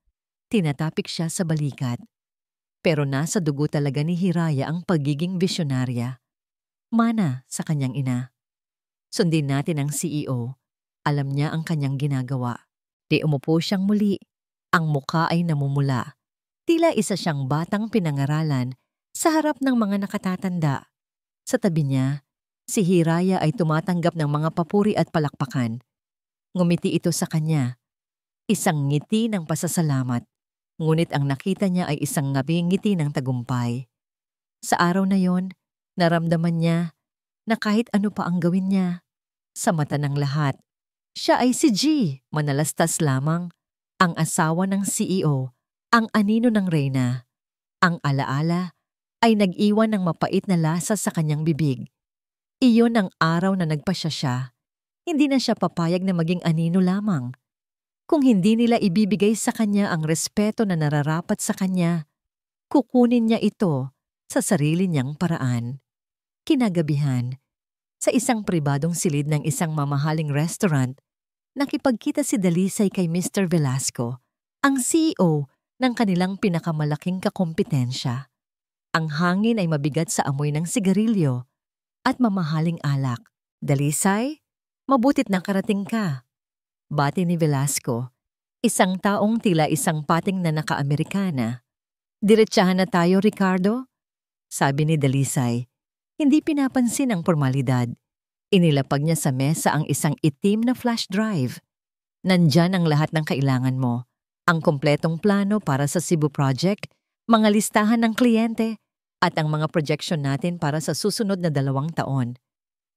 Tinatapik siya sa balikat. Pero nasa dugo talaga ni Hiraya ang pagiging visyonarya. Mana sa kanyang ina. Sundin natin ang CEO. Alam niya ang kanyang ginagawa. Di umupo siyang muli. Ang muka ay namumula. Tila isa siyang batang pinangaralan sa harap ng mga nakatatanda. Sa tabi niya, si Hiraya ay tumatanggap ng mga papuri at palakpakan. Ngumiti ito sa kanya. Isang ngiti ng pasasalamat. Ngunit ang nakita niya ay isang ngiti ng tagumpay. Sa araw na yon, naramdaman niya na kahit ano pa ang gawin niya, sa mata ng lahat, siya ay si G, manalastas lamang, ang asawa ng CEO, ang anino ng reyna. Ang alaala ay nag-iwan ng mapait na lasa sa kanyang bibig. Iyon ang araw na nagpasya siya. Hindi na siya papayag na maging anino lamang. Kung hindi nila ibibigay sa kanya ang respeto na nararapat sa kanya, kukunin niya ito sa sarili niyang paraan. Kinagabihan, sa isang pribadong silid ng isang mamahaling restaurant, nakipagkita si Dalisay kay Mr. Velasco, ang CEO ng kanilang pinakamalaking kakompetensya. Ang hangin ay mabigat sa amoy ng sigarilyo at mamahaling alak. Dalisay, mabutit na karating ka. Bati ni Velasco, isang taong tila isang pating na naka-Amerikana. Diretsahan na tayo, Ricardo? Sabi ni Dalisay. Hindi pinapansin ang formalidad. Inilapag niya sa mesa ang isang itim na flash drive. Nandyan ang lahat ng kailangan mo. Ang kompletong plano para sa Cebu Project, mga listahan ng kliyente, at ang mga projection natin para sa susunod na 2 taon.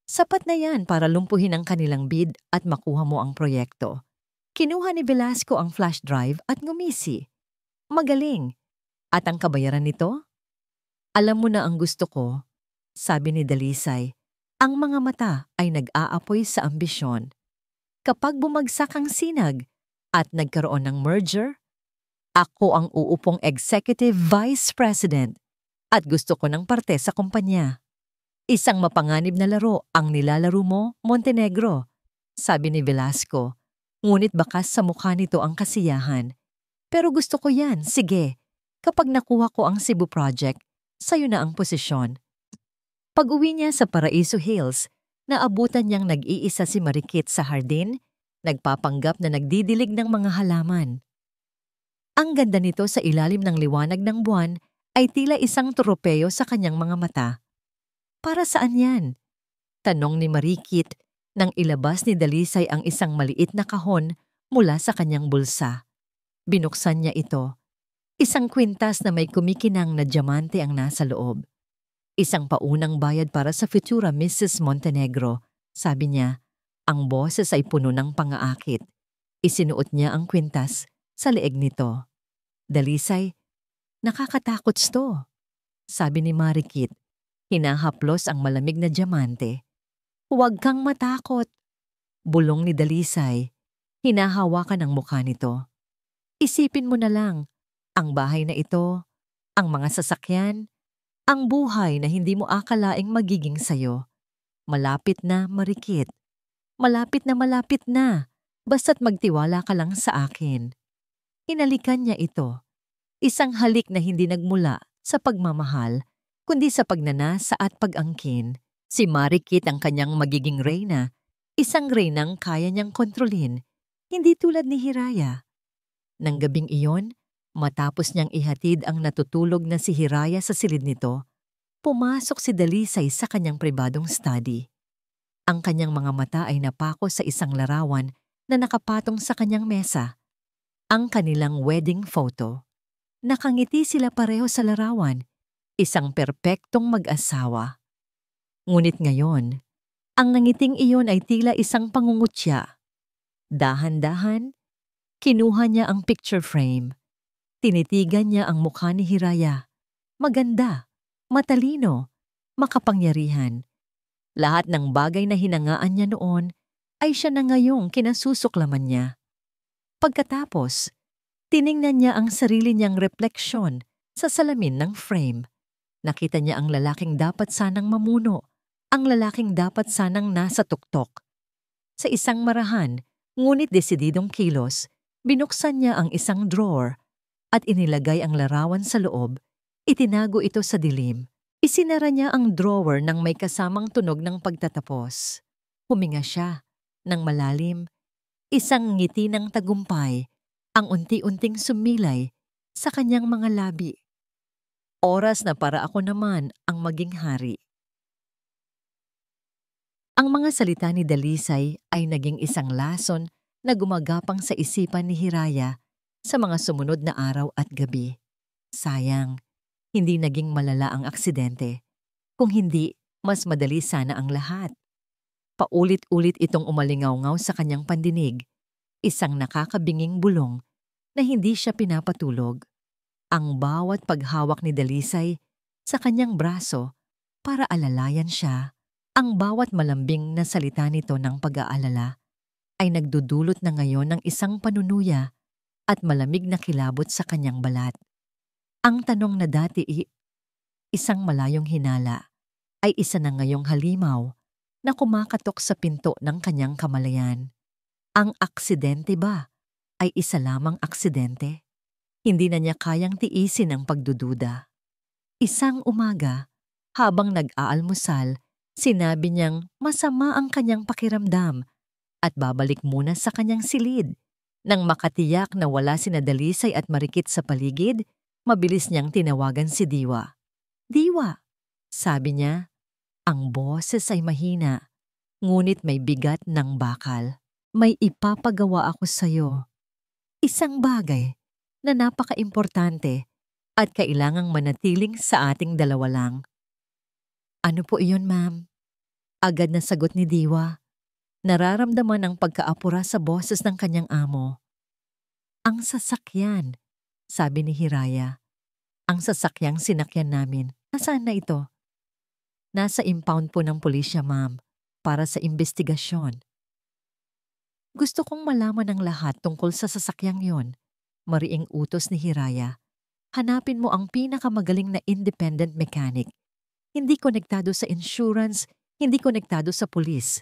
Sapat na yan para lumpuhin ang kanilang bid at makuha mo ang proyekto. Kinuha ni Velasco ang flash drive at ngumisi. Magaling. At ang kabayaran nito? Alam mo na ang gusto ko, sabi ni Dalisay. Ang mga mata ay nag-aapoy sa ambisyon. Kapag bumagsak ang sinag at nagkaroon ng merger, ako ang uupong Executive Vice President at gusto ko ng parte sa kumpanya. Isang mapanganib na laro ang nilalaro mo, Montenegro, sabi ni Velasco. Ngunit bakas sa mukha nito ang kasiyahan. Pero gusto ko yan, sige. Kapag nakuha ko ang Cebu Project, sayo na ang posisyon. Pag-uwi niya sa Paraiso Hills, naabutan niyang nag-iisa si Marikit sa hardin, nagpapanggap na nagdidilig ng mga halaman. Ang ganda nito sa ilalim ng liwanag ng buwan ay tila isang tropeyo sa kanyang mga mata. Para saan yan? Tanong ni Marikit nang ilabas ni Dalisay ang isang maliit na kahon mula sa kanyang bulsa. Binuksan niya ito. Isang kwintas na may kumikinang na diamante ang nasa loob. Isang paunang bayad para sa futura Mrs. Montenegro, sabi niya. Ang boses ay puno ng pangaakit. Isinuot niya ang kwintas sa leeg nito. Dalisay, nakakatakot sto, sabi ni Marikit. Hinahaplos ang malamig na diamante. Huwag kang matakot, bulong ni Dalisay. Hinahawakan ang mukha nito. Isipin mo na lang, ang bahay na ito, ang mga sasakyan, ang buhay na hindi mo akalaing magiging sayo. Malapit na, Marikit. Malapit na, basta't magtiwala ka lang sa akin. Hinalikan niya ito. Isang halik na hindi nagmula sa pagmamahal, kundi sa pagnanasa at pag-angkin. Si Marikit ang kanyang magiging reyna, isang reynang kaya niyang kontrolin, hindi tulad ni Hiraya. Nang gabing iyon, matapos niyang ihatid ang natutulog na si Hiraya sa silid nito, pumasok si Dalisay sa kanyang pribadong study. Ang kanyang mga mata ay napako sa isang larawan na nakapatong sa kanyang mesa. Ang kanilang wedding photo. Nakangiti sila pareho sa larawan, isang perpektong mag-asawa. Ngunit ngayon, ang nangiting iyon ay tila isang pangungutya. Dahan-dahan, kinuha niya ang picture frame. Tinitigan niya ang mukha ni Hiraya. Maganda, matalino, makapangyarihan. Lahat ng bagay na hinangaan niya noon ay siya na ngayong kinasusuklaman niya. Pagkatapos, tiningnan niya ang sarili niyang refleksyon sa salamin ng frame. Nakita niya ang lalaking dapat sanang mamuno, ang lalaking dapat sanang nasa tuktok. Sa isang marahan, ngunit desididong kilos, binuksan niya ang isang drawer at inilagay ang larawan sa loob. Itinago ito sa dilim. Isinara niya ang drawer nang may kasamang tunog ng pagtatapos. Huminga siya ng malalim, isang ngiti ng tagumpay, ang unti-unting sumilay sa kanyang mga labi. Oras na para ako naman ang maging hari. Ang mga salita ni Dalisay ay naging isang lason na gumagapang sa isipan ni Hiraya sa mga sumunod na araw at gabi. Sayang, hindi naging malala ang aksidente. Kung hindi, mas madali sana ang lahat. Paulit-ulit itong umalingaw-ngaw sa kanyang pandinig, isang nakakabinging bulong na hindi siya pinapatulog. Ang bawat paghawak ni Dalisay sa kanyang braso para alalayan siya, ang bawat malambing na salita nito ng pag-aalala ay nagdudulot na ngayon ng isang panunuya at malamig na kilabot sa kanyang balat. Ang tanong na dati isang malayong hinala ay isa na ngayong halimaw na kumakatok sa pinto ng kanyang kamalayan. Ang aksidente ba ay isa lamang aksidente? Hindi na niya kayang tiisin ang pagdududa. Isang umaga, habang nag-aalmusal, sinabi niyang masama ang kanyang pakiramdam at babalik muna sa kanyang silid. Nang makatiyak na wala sina Dalisay at Marikit sa paligid, mabilis niyang tinawagan si Diwa. "Diwa," sabi niya, ang boses ay mahina, ngunit may bigat ng bakal. "May ipapagawa ako sa'yo. Isang bagay na napaka-importante at kailangang manatiling sa ating dalawa lang." "Ano po iyon, ma'am?" Agad na sagot ni Diwa. Nararamdaman ang pagkaapura sa boses ng kanyang amo. "Ang sasakyan," sabi ni Hiraya. "Ang sasakyang sinakyan namin. Nasaan na ito?" "Nasa impound po ng pulisya, ma'am, para sa investigasyon." "Gusto kong malaman ang lahat tungkol sa sasakyang yon," mariing utos ni Hiraya. "Hanapin mo ang pinakamagaling na independent mechanic. Hindi konektado sa insurance, hindi konektado sa pulis.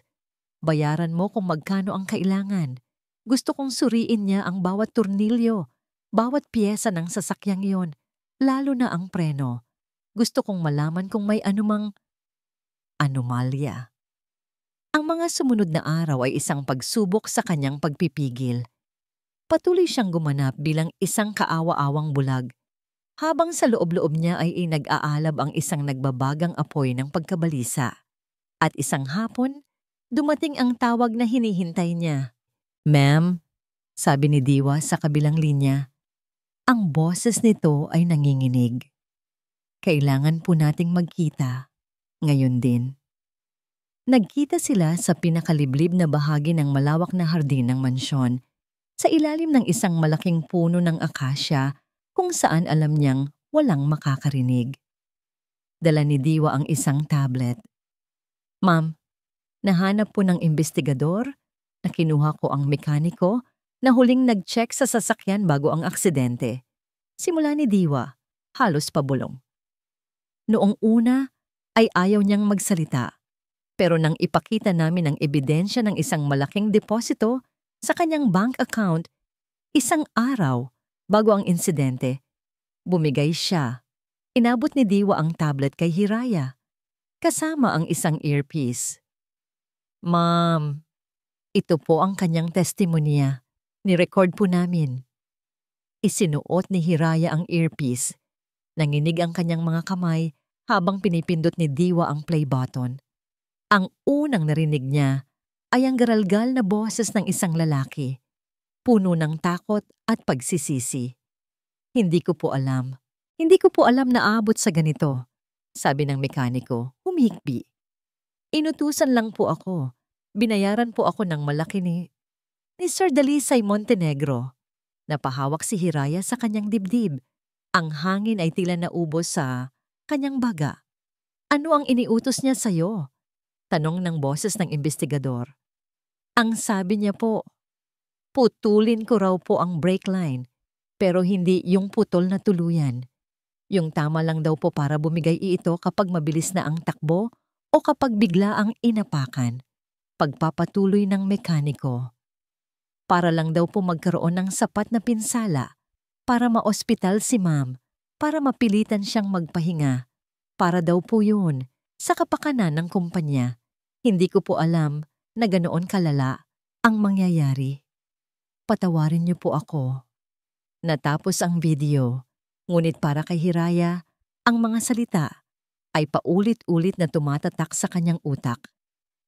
Bayaran mo kung magkano ang kailangan. Gusto kong suriin niya ang bawat turnilyo, bawat piyesa ng sasakyang yon, lalo na ang preno. Gusto kong malaman kung may anumang anomalya." Ang mga sumunod na araw ay isang pagsubok sa kanyang pagpipigil. Patuloy siyang gumanap bilang isang kaawa-awang bulag, habang sa loob-loob niya ay nag-aalab ang isang nagbabagang apoy ng pagkabalisa. At isang hapon, dumating ang tawag na hinihintay niya. "Ma'am," sabi ni Diwa sa kabilang linya. Ang boses nito ay nanginginig. "Kailangan po nating magkita. Ngayon din." Nagkita sila sa pinakaliblib na bahagi ng malawak na hardin ng mansyon, sa ilalim ng isang malaking puno ng akasya kung saan alam niyang walang makakarinig. Dala ni Diwa ang isang tablet. "Ma'am, nahanap po ng investigador na kinuha ko ang mekaniko na huling nag-check sa sasakyan bago ang aksidente." Simula ni Diwa, halos pabulong. Noong una ay ayaw niyang magsalita, pero nang ipakita namin ang ebidensya ng isang malaking deposito sa kanyang bank account, isang araw bago ang insidente, bumigay siya. Inabot ni Diwa ang tablet kay Hiraya, kasama ang isang earpiece. "Ma'am, ito po ang kanyang testimonya. Ni-record po namin." Isinuot ni Hiraya ang earpiece. Nanginig ang kanyang mga kamay habang pinipindot ni Diwa ang play button. Ang unang narinig niya ay ang garalgal na boses ng isang lalaki, puno ng takot at pagsisisi. Hindi ko po alam na aabot sa ganito," sabi ng mekaniko, humihikbi. "Inutusan lang po ako. Binayaran po ako ng malaki ni Sir Dalisay Montenegro." Napahawak si Hiraya sa kanyang dibdib. Ang hangin ay tila naubos sa kanyang baga. "Ano ang iniutos niya sa'yo?" tanong ng boses ng investigador. "Ang sabi niya po, putulin ko raw po ang brake line, pero hindi yung putol na tuluyan. Yung tama lang daw po para bumigay ito kapag mabilis na ang takbo o kapag bigla ang inapakan." Pagpapatuloy ng mekaniko. "Para lang daw po magkaroon ng sapat na pinsala, para maospital si ma'am, para mapilitan siyang magpahinga. Para daw po yun sa kapakanan ng kumpanya. Hindi ko po alam na ganoon kalala ang mangyayari. Patawarin niyo po ako." Natapos ang video, ngunit para kay Hiraya, ang mga salita ay paulit-ulit na tumatatak sa kanyang utak.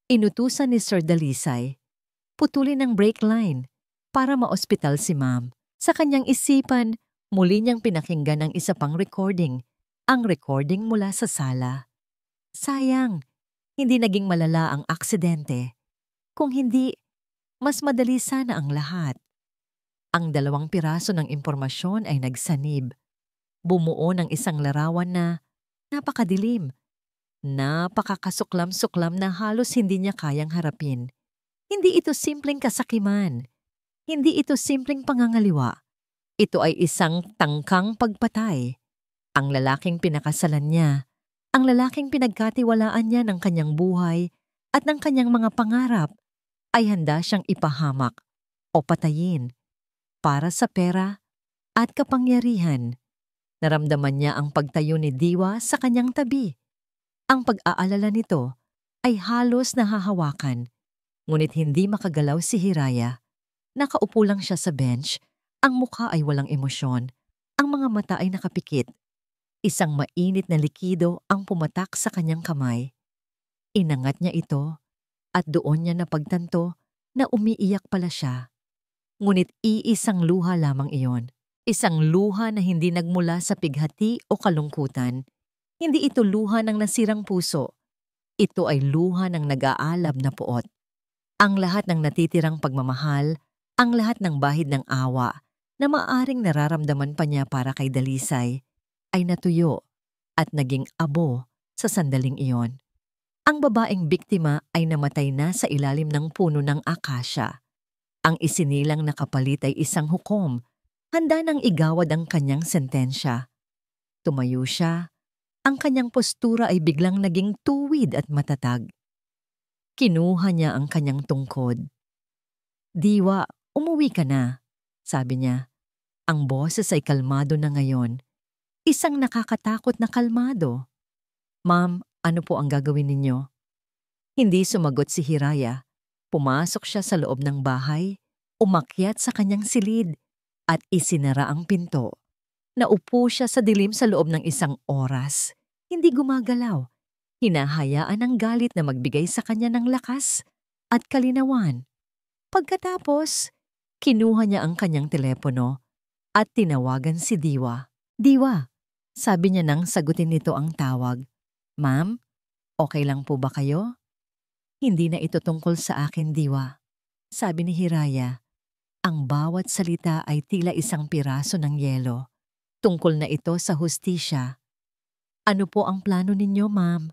Inutusan ni Sir Dalisay, putulin ang brake line para maospital si ma'am. Sa kanyang isipan, muli niyang pinakinggan ang isa pang recording, ang recording mula sa sala. Sayang, hindi naging malala ang aksidente. Kung hindi, mas madali sana ang lahat. Ang 2 piraso ng impormasyon ay nagsanib. Bumuo ng isang larawan na napakadilim, napakakasuklam-suklam na halos hindi niya kayang harapin. Hindi ito simpleng kasakiman. Hindi ito simpleng pangangaliwa. Ito ay isang tangkang pagpatay. Ang lalaking pinakasalan niya, ang lalaking pinagkatiwalaan niya ng kanyang buhay at ng kanyang mga pangarap ay handa siyang ipahamak o patayin para sa pera at kapangyarihan. Naramdaman niya ang pagtayo ni Diwa sa kanyang tabi. Ang pag-aalala nito ay halos nahahawakan, ngunit hindi makagalaw si Hiraya. Nakaupo lang siya sa bench, ang mukha ay walang emosyon, ang mga mata ay nakapikit. Isang mainit na likido ang pumatak sa kanyang kamay. Inangat niya ito at doon niya napagtanto na umiiyak pala siya. Ngunit iisang luha lamang iyon. Isang luha na hindi nagmula sa pighati o kalungkutan. Hindi ito luha ng nasirang puso. Ito ay luha ng nag-aalab na puot. Ang lahat ng natitirang pagmamahal, ang lahat ng bahid ng awa na maaring nararamdaman pa niya para kay Dalisay ay natuyo at naging abo sa sandaling iyon. Ang babaeng biktima ay namatay na sa ilalim ng puno ng akasya. Ang isinilang na kapalit ay isang hukom, handa nang igawad ang kanyang sentensya. Tumayo siya, ang kanyang postura ay biglang naging tuwid at matatag. Kinuha niya ang kanyang tungkod. "Diwa, umuwi ka na," sabi niya. Ang boses ay kalmado na ngayon. Isang nakakatakot na kalmado. "Ma'am, ano po ang gagawin ninyo?" Hindi sumagot si Hiraya. Pumasok siya sa loob ng bahay, umakyat sa kanyang silid, at isinara ang pinto. Naupo siya sa dilim sa loob ng isang oras. Hindi gumagalaw. Hinahayaan ng galit na magbigay sa kanya ng lakas at kalinawan. Pagkatapos, kinuha niya ang kanyang telepono at tinawagan si Diwa. "Diwa," sabi niya nang sagutin nito ang tawag. "Ma'am, okay lang po ba kayo?" "Hindi na ito tungkol sa akin, Diwa," sabi ni Hiraya. Ang bawat salita ay tila isang piraso ng yelo. Tungkol na ito sa hustisya. "Ano po ang plano ninyo, ma'am?"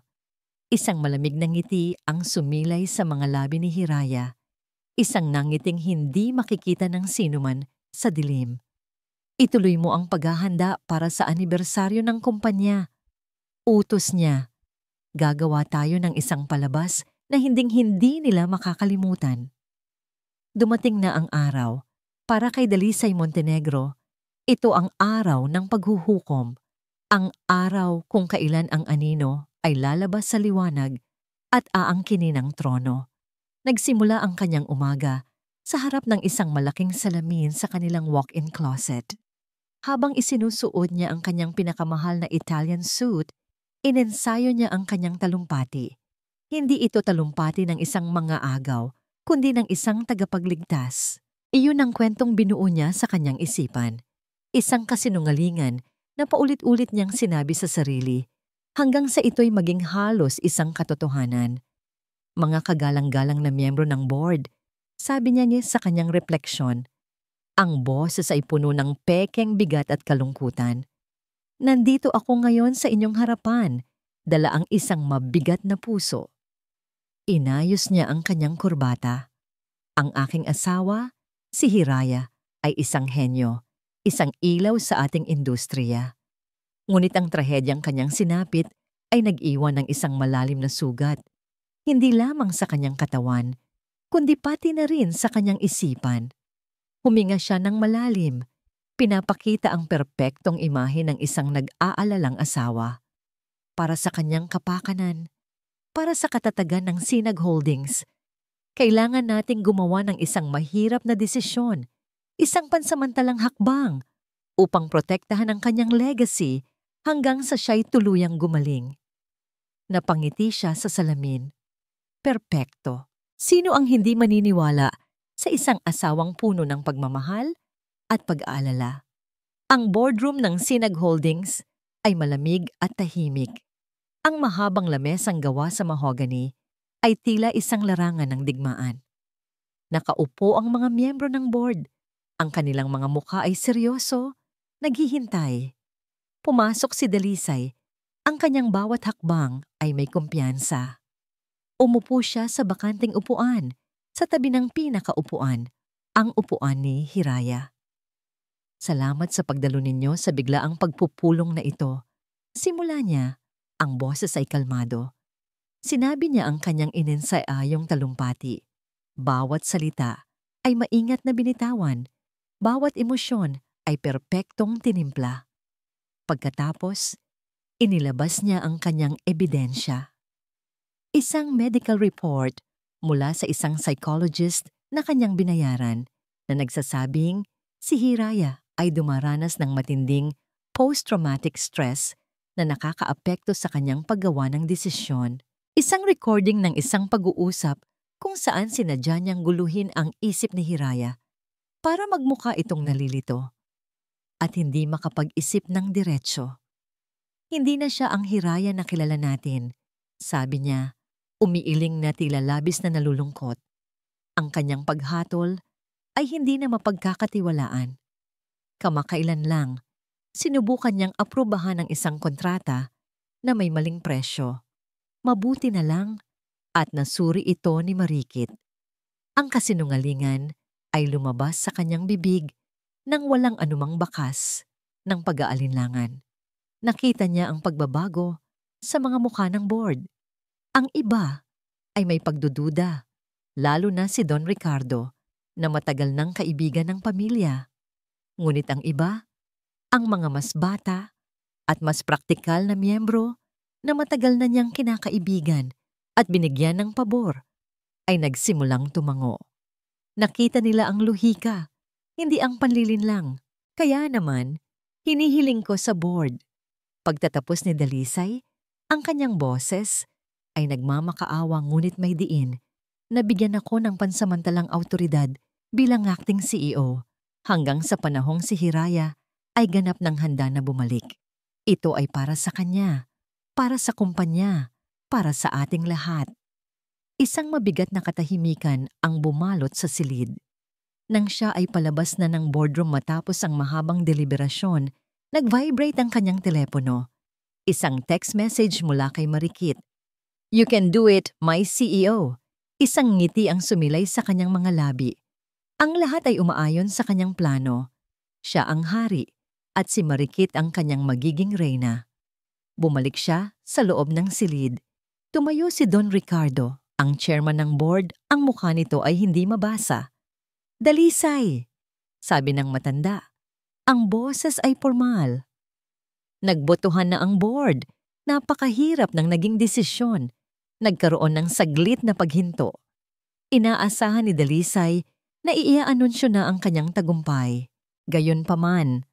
Isang malamig na ngiti ang sumilay sa mga labi ni Hiraya. Isang nangiting hindi makikita ng sinuman sa dilim. "Ituloy mo ang paghahanda para sa anibersaryo ng kumpanya." Utos niya. "Gagawa tayo ng isang palabas na hinding-hindi nila makakalimutan." Dumating na ang araw. Para kay Dalisay Montenegro, ito ang araw ng paghuhukom. Ang araw kung kailan ang anino ay lalabas sa liwanag at aangkinin ang trono. Nagsimula ang kanyang umaga sa harap ng isang malaking salamin sa kanilang walk-in closet. Habang isinusuot niya ang kanyang pinakamahal na Italian suit, inensayo niya ang kanyang talumpati. Hindi ito talumpati ng isang mga agaw, kundi ng isang tagapagligtas. Iyon ang kwentong binuo niya sa kanyang isipan. Isang kasinungalingan na paulit-ulit niyang sinabi sa sarili, hanggang sa ito'y maging halos isang katotohanan. "Mga kagalang-galang na miyembro ng board," sabi niya sa kanyang refleksyon. Ang boses ay puno ng pekeng bigat at kalungkutan. "Nandito ako ngayon sa inyong harapan, dala ang isang mabigat na puso." Inayos niya ang kanyang kurbata. "Ang aking asawa, si Hiraya, ay isang henyo, isang ilaw sa ating industriya." Ngunit ang trahedyang kanyang sinapit ay nag-iwan ng isang malalim na sugat, hindi lamang sa kanyang katawan, kundi pati na rin sa kanyang isipan. Huminga siya ng malalim, pinapakita ang perpektong imahe ng isang nag-aalalang asawa. Para sa kanyang kapakanan, para sa katatagan ng Sinag Holdings, kailangan nating gumawa ng isang mahirap na desisyon, isang pansamantalang hakbang, upang protektahan ang kanyang legacy hanggang sa siya'y tuluyang gumaling. Napangiti siya sa salamin. Perpekto. Sino ang hindi maniniwala sa isang asawang puno ng pagmamahal at pag-aalala. Ang boardroom ng Sinag Holdings ay malamig at tahimik. Ang mahabang lamesang gawa sa mahogany ay tila isang larangan ng digmaan. Nakaupo ang mga miyembro ng board. Ang kanilang mga mukha ay seryoso, naghihintay. Pumasok si Dalisay. Ang kanyang bawat hakbang ay may kumpiyansa. Umupo siya sa bakanting upuan, sa tabi ng pinakaupuan, ang upuan ni Hiraya. Salamat sa pagdalo ninyo sa biglaang pagpupulong na ito. Simula niya, ang boses ay kalmado. Sinabi niya ang kanyang inensayayong talumpati. Bawat salita ay maingat na binitawan. Bawat emosyon ay perpektong tinimpla. Pagkatapos, inilabas niya ang kanyang ebidensya. Isang medical report mula sa isang psychologist na kanyang binayaran na nagsasabing si Hiraya ay dumaranas ng matinding post-traumatic stress na nakakaapekto sa kanyang paggawa ng desisyon. Isang recording ng isang pag-uusap kung saan sinadya niyang guluhin ang isip ni Hiraya para magmukha itong nalilito at hindi makapag-isip ng diretsyo. Hindi na siya ang Hiraya na kilala natin, sabi niya, umiiling na tila labis na nalulungkot. Ang kanyang paghatol ay hindi na mapagkakatiwalaan. Kamakailan lang, sinubukan niyang aprubahan ang isang kontrata na may maling presyo. Mabuti na lang at nasuri ito ni Marikit. Ang kasinungalingan ay lumabas sa kanyang bibig nang walang anumang bakas ng pag-aalinlangan. Nakita niya ang pagbabago sa mga mukha ng board. Ang iba ay may pagdududa, lalo na si Don Ricardo na matagal ng kaibigan ng pamilya. Ngunit ang iba, ang mga mas bata at mas praktikal na miyembro na matagal na niyang kinakaibigan at binigyan ng pabor, ay nagsimulang tumango. Nakita nila ang luhika, hindi ang panlilinlang. Kaya naman, hinihiling ko sa board. Pagtatapos ni Dalisay, ang kanyang boses ay nagmamakaawa ngunit may diin. Nabigyan ako ng pansamantalang awtoridad bilang acting CEO hanggang sa panahong si Hiraya ay ganap ng handa na bumalik. Ito ay para sa kanya, para sa kumpanya, para sa ating lahat. Isang mabigat na katahimikan ang bumalot sa silid. Nang siya ay palabas na ng boardroom matapos ang mahabang deliberasyon, nag-vibrate ang kanyang telepono. Isang text message mula kay Marikit. "You can do it, my CEO." Isang ngiti ang sumilay sa kanyang mga labi. Ang lahat ay umaayon sa kanyang plano. Siya ang hari at si Marikit ang kanyang magiging reyna. Bumalik siya sa loob ng silid. Tumayo si Don Ricardo, ang chairman ng board. Ang mukha nito ay hindi mabasa. "Dalisay," sabi ng matanda. Ang boses ay formal. Nagbotohan na ang board. Napakahirap ng naging desisyon. Nagkaroon ng saglit na paghinto. Inaasahan ni Dalisay na iianunsyo na ang kanyang tagumpay. Gayunpaman,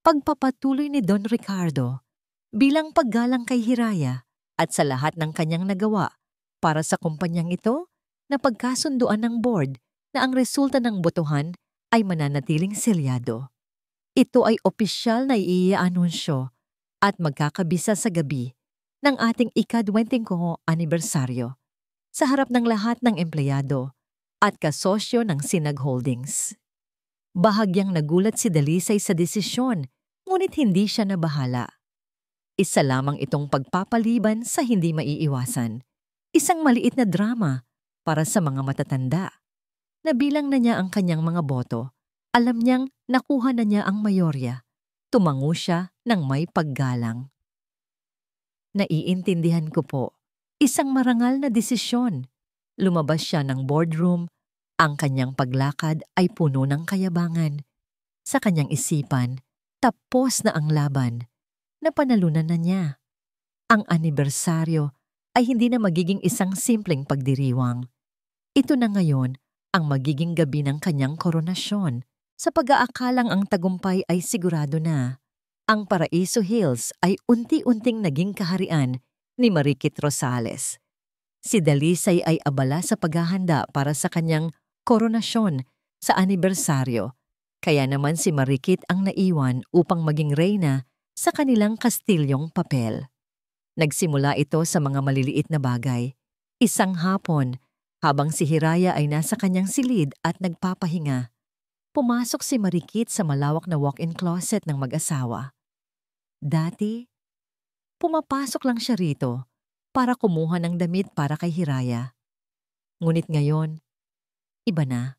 pagpapatuloy ni Don Ricardo bilang paggalang kay Hiraya at sa lahat ng kanyang nagawa para sa kumpanyang ito na pagkasunduan ng board na ang resulta ng botohan ay mananatiling selyado. Ito ay opisyal na iianunsyo at magkakabisa sa gabi ng ating ika-20 anibersaryo sa harap ng lahat ng empleyado at kasosyo ng Sinag Holdings. Bahagyang nagulat si Dalisay sa desisyon, ngunit hindi siya nabahala. Isa lamang itong pagpapaliban sa hindi maiiwasan. Isang maliit na drama para sa mga matatanda. Nabilang na niya ang kanyang mga boto. Alam niyang nakuha na niya ang mayorya. Tumango siya ng may paggalang. "Naiintindihan ko po. Isang marangal na desisyon." Lumabas siya ng boardroom. Ang kanyang paglakad ay puno ng kayabangan. Sa kanyang isipan, tapos na ang laban. Napanalunan na niya. Ang anibersaryo ay hindi na magiging isang simpleng pagdiriwang. Ito na ngayon ang magiging gabi ng kanyang koronasyon. Sa pag-aakalang ang tagumpay ay sigurado na, ang Paraiso Hills ay unti-unting naging kaharian ni Marikit Rosales. Si Dalisay ay abala sa paghahanda para sa kanyang koronasyon sa anibersaryo. Kaya naman si Marikit ang naiwan upang maging reyna sa kanilang kastilyong papel. Nagsimula ito sa mga maliliit na bagay. Isang hapon, habang si Hiraya ay nasa kanyang silid at nagpapahinga, pumasok si Marikit sa malawak na walk-in closet ng mag-asawa. Dati, pumapasok lang siya rito para kumuha ng damit para kay Hiraya. Ngunit ngayon, iba na.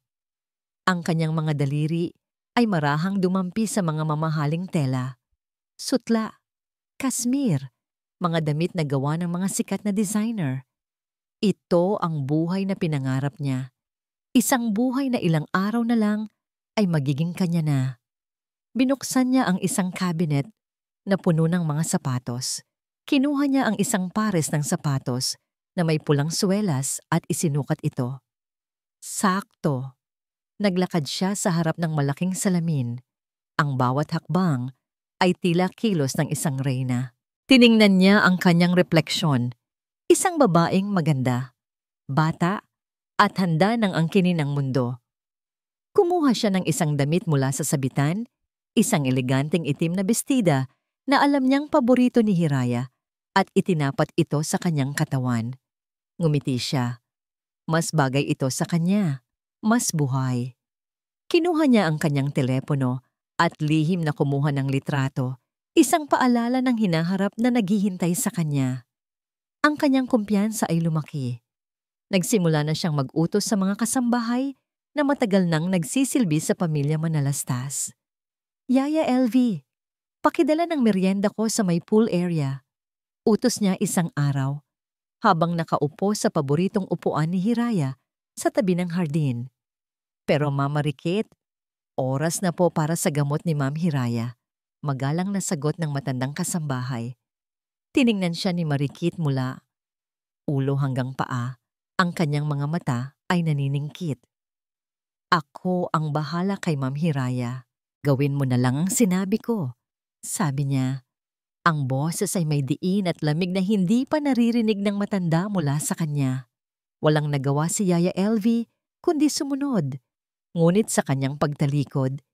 Ang kanyang mga daliri ay marahang dumampi sa mga mamahaling tela, sutla, kasmir, mga damit na gawa ng mga sikat na designer. Ito ang buhay na pinangarap niya. Isang buhay na ilang araw na lang ay magiging kanya na. Binuksan niya ang isang cabinet na puno ng mga sapatos. Kinuha niya ang isang pares ng sapatos na may pulang swelas at isinukat ito. Sakto. Naglakad siya sa harap ng malaking salamin. Ang bawat hakbang ay tila kilos ng isang reyna. Tiningnan niya ang kanyang refleksyon. Isang babaeng maganda, bata, at handa ng angkinin ng mundo. Kumuha siya ng isang damit mula sa sabitan, isang eleganteng itim na bestida na alam niyang paborito ni Hiraya at itinapat ito sa kanyang katawan. Ngumiti siya. Mas bagay ito sa kanya. Mas buhay. Kinuha niya ang kanyang telepono at lihim na kumuha ng litrato, isang paalala ng hinaharap na naghihintay sa kanya. Ang kanyang kumpiyansa ay lumaki. Nagsimula na siyang mag-utos sa mga kasambahay na matagal nang nagsisilbi sa pamilya Manalastas. Yaya LV, pakidala ng merienda ko sa may pool area. Utos niya isang araw, habang nakaupo sa paboritong upuan ni Hiraya sa tabi ng hardin. Pero Mama Rikit, oras na po para sa gamot ni Ma'am Hiraya. Magalang na sagot ng matandang kasambahay. Tiningnan siya ni Marikit mula ulo hanggang paa. Ang kanyang mga mata ay naniningkit. Ako ang bahala kay Ma'am Hiraya. Gawin mo na lang ang sinabi ko. Sabi niya. Ang boses ay may diin at lamig na hindi pa naririnig ng matanda mula sa kanya. Walang nagawa si Yaya LV kundi sumunod. Ngunit sa kanyang pagtalikod,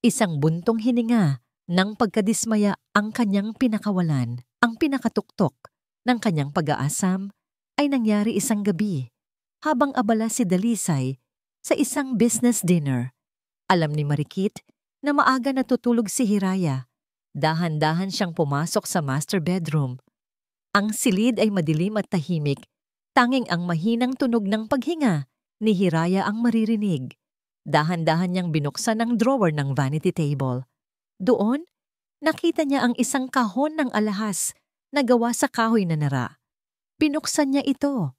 isang buntong hininga ng pagkadismaya ang kanyang pinakawalan. Ang pinakatuktok ng kanyang pag-aasam ay nangyari isang gabi habang abala si Dalisay sa isang business dinner. Alam ni Marikit na maaga natutulog si Hiraya. Dahan-dahan siyang pumasok sa master bedroom. Ang silid ay madilim at tahimik. Tanging ang mahinang tunog ng paghinga ni Hiraya ang maririnig. Dahan-dahan niyang binuksan ang drawer ng vanity table. Doon, nakita niya ang isang kahon ng alahas na gawa sa kahoy na nara. Binuksan niya ito.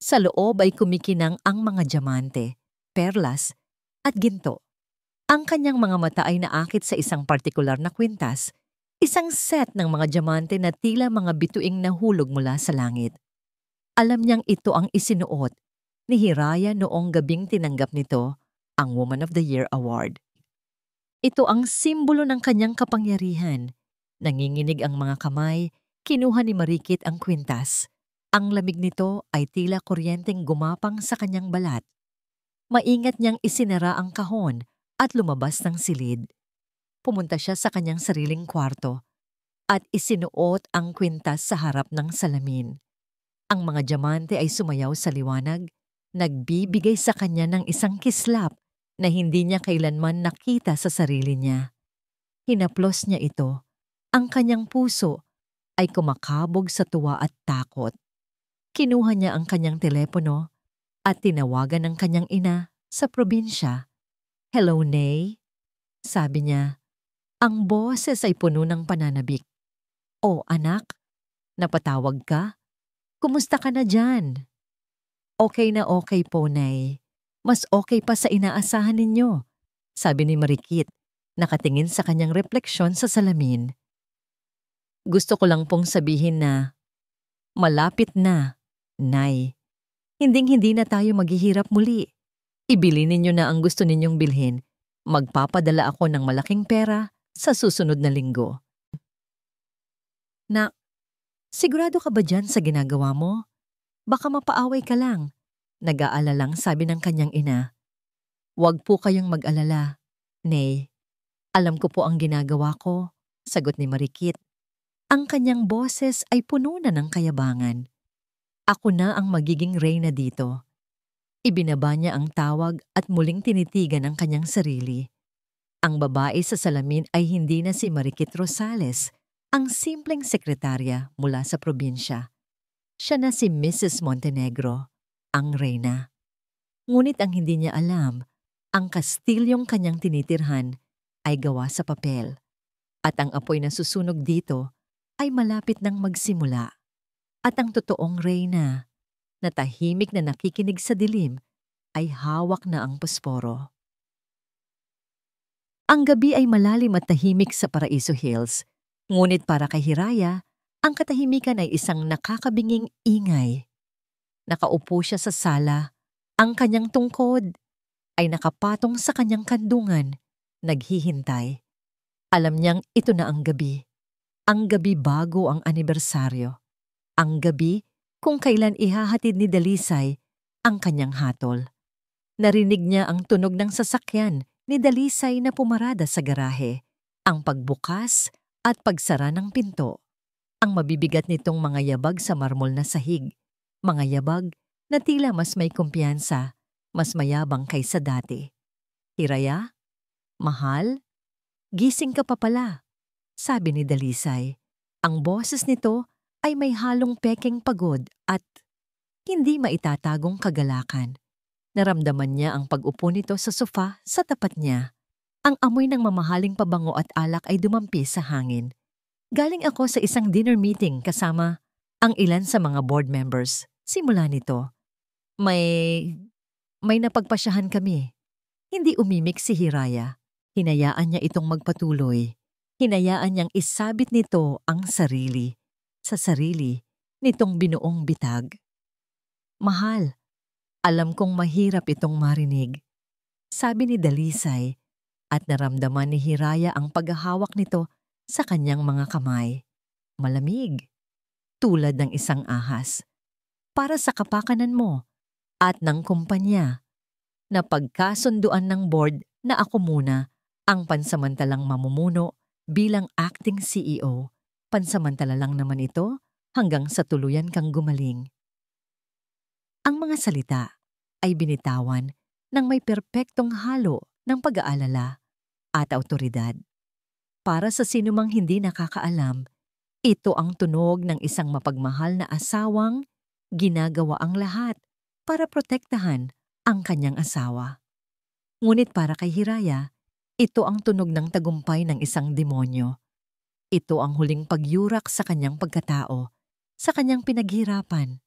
Sa loob ay kumikinang ang mga diamante, perlas, at ginto. Ang kanyang mga mata ay naakit sa isang partikular na kwintas, isang set ng mga diamante na tila mga bituing nahulog mula sa langit. Alam niyang ito ang isinuot ni Hiraya noong gabing tinanggap nito ang Woman of the Year Award. Ito ang simbolo ng kanyang kapangyarihan. Nanginginig ang mga kamay, kinuha ni Marikit ang kwintas. Ang lamig nito ay tila kuryenteng gumapang sa kanyang balat. Maingat niyang isinara ang kahon at lumabas ng silid. Pumunta siya sa kanyang sariling kwarto at isinuot ang kwintas sa harap ng salamin. Ang mga diamante ay sumayaw sa liwanag, nagbibigay sa kanya ng isang kislap na hindi niya kailanman nakita sa sarili niya. Hinaplos niya ito. Ang kanyang puso ay kumakabog sa tuwa at takot. Kinuha niya ang kanyang telepono at tinawagan ng kanyang ina sa probinsya. Hello, Nay? Sabi niya. Ang boses ay puno ng pananabik. O anak, napatawag ka? Kumusta ka na dyan? Okay na okay po, Nay. Mas okay pa sa inaasahan ninyo, sabi ni Marikit, nakatingin sa kanyang refleksyon sa salamin. Gusto ko lang pong sabihin na malapit na, Nay. Hinding-hindi na tayo maghihirap muli. Ibili ninyo na ang gusto ninyong bilhin. Magpapadala ako ng malaking pera sa susunod na linggo. Nak, sigurado ka ba dyan sa ginagawa mo? Baka mapaaway ka lang. Nag-aalalang sabi ng kanyang ina. Huwag po kayong mag-alala. Nay, alam ko po ang ginagawa ko, sagot ni Marikit. Ang kanyang boses ay puno na ng kayabangan. Ako na ang magiging reyna dito. Ibinaba niya ang tawag at muling tinitigan ang kanyang sarili. Ang babae sa salamin ay hindi na si Marikit Rosales, ang simpleng sekretarya mula sa probinsya. Siya na si Mrs. Montenegro, ang reyna. Ngunit ang hindi niya alam, ang kastilyong kanyang tinitirhan ay gawa sa papel. At ang apoy na susunog dito ay malapit nang magsimula. At ang totoong reyna, na tahimik na nakikinig sa dilim, ay hawak na ang posporo. Ang gabi ay malalim at tahimik sa Paraiso Hills, ngunit para kay Hiraya, ang katahimikan ay isang nakakabinging ingay. Nakaupo siya sa sala, ang kanyang tungkod ay nakapatong sa kanyang kandungan, naghihintay. Alam niyang ito na ang gabi bago ang anibersaryo. Ang gabi kung kailan ihahatid ni Dalisay ang kanyang hatol. Narinig niya ang tunog ng sasakyan ni Dalisay na pumarada sa garahe, ang pagbukas at pagsara ng pinto. Ang mabibigat nitong mga yabag sa marmol na sahig, mga yabag na tila mas may kumpiyansa, mas mayabang kaysa dati. Hiraya? Mahal? Gising ka pa pala, sabi ni Dalisay. Ang boses nito ay may halong pekeng pagod at hindi maitatagong kagalakan. Naramdaman niya ang pag-upo nito sa sofa sa tapat niya. Ang amoy ng mamahaling pabango at alak ay dumampi sa hangin. Galing ako sa isang dinner meeting kasama ang ilan sa mga board members. Simula nito, may napagpasyahan kami. Hindi umimik si Hiraya. Hinayaan niya itong magpatuloy. Hinayaan niyang isabit nito ang sarili. Sa sarili nitong binuong bitag. Mahal, alam kong mahirap itong marinig, sabi ni Dalisay at naramdaman ni Hiraya ang paghahawak nito sa kanyang mga kamay. Malamig, tulad ng isang ahas. Para sa kapakanan mo at ng kumpanya na pagkasunduan ng board na ako muna ang pansamantalang mamumuno bilang acting CEO. Pansamantala lang naman ito hanggang sa tuluyan kang gumaling. Ang mga salita ay binitawan ng may perpektong halo ng pag-aalala at awtoridad. Para sa sinumang hindi nakakaalam, ito ang tunog ng isang mapagmahal na asawang ginagawa ang lahat para protektahan ang kanyang asawa. Ngunit para kay Hiraya, ito ang tunog ng tagumpay ng isang demonyo. Ito ang huling pagyurak sa kanyang pagkatao, sa kanyang pinaghirapan.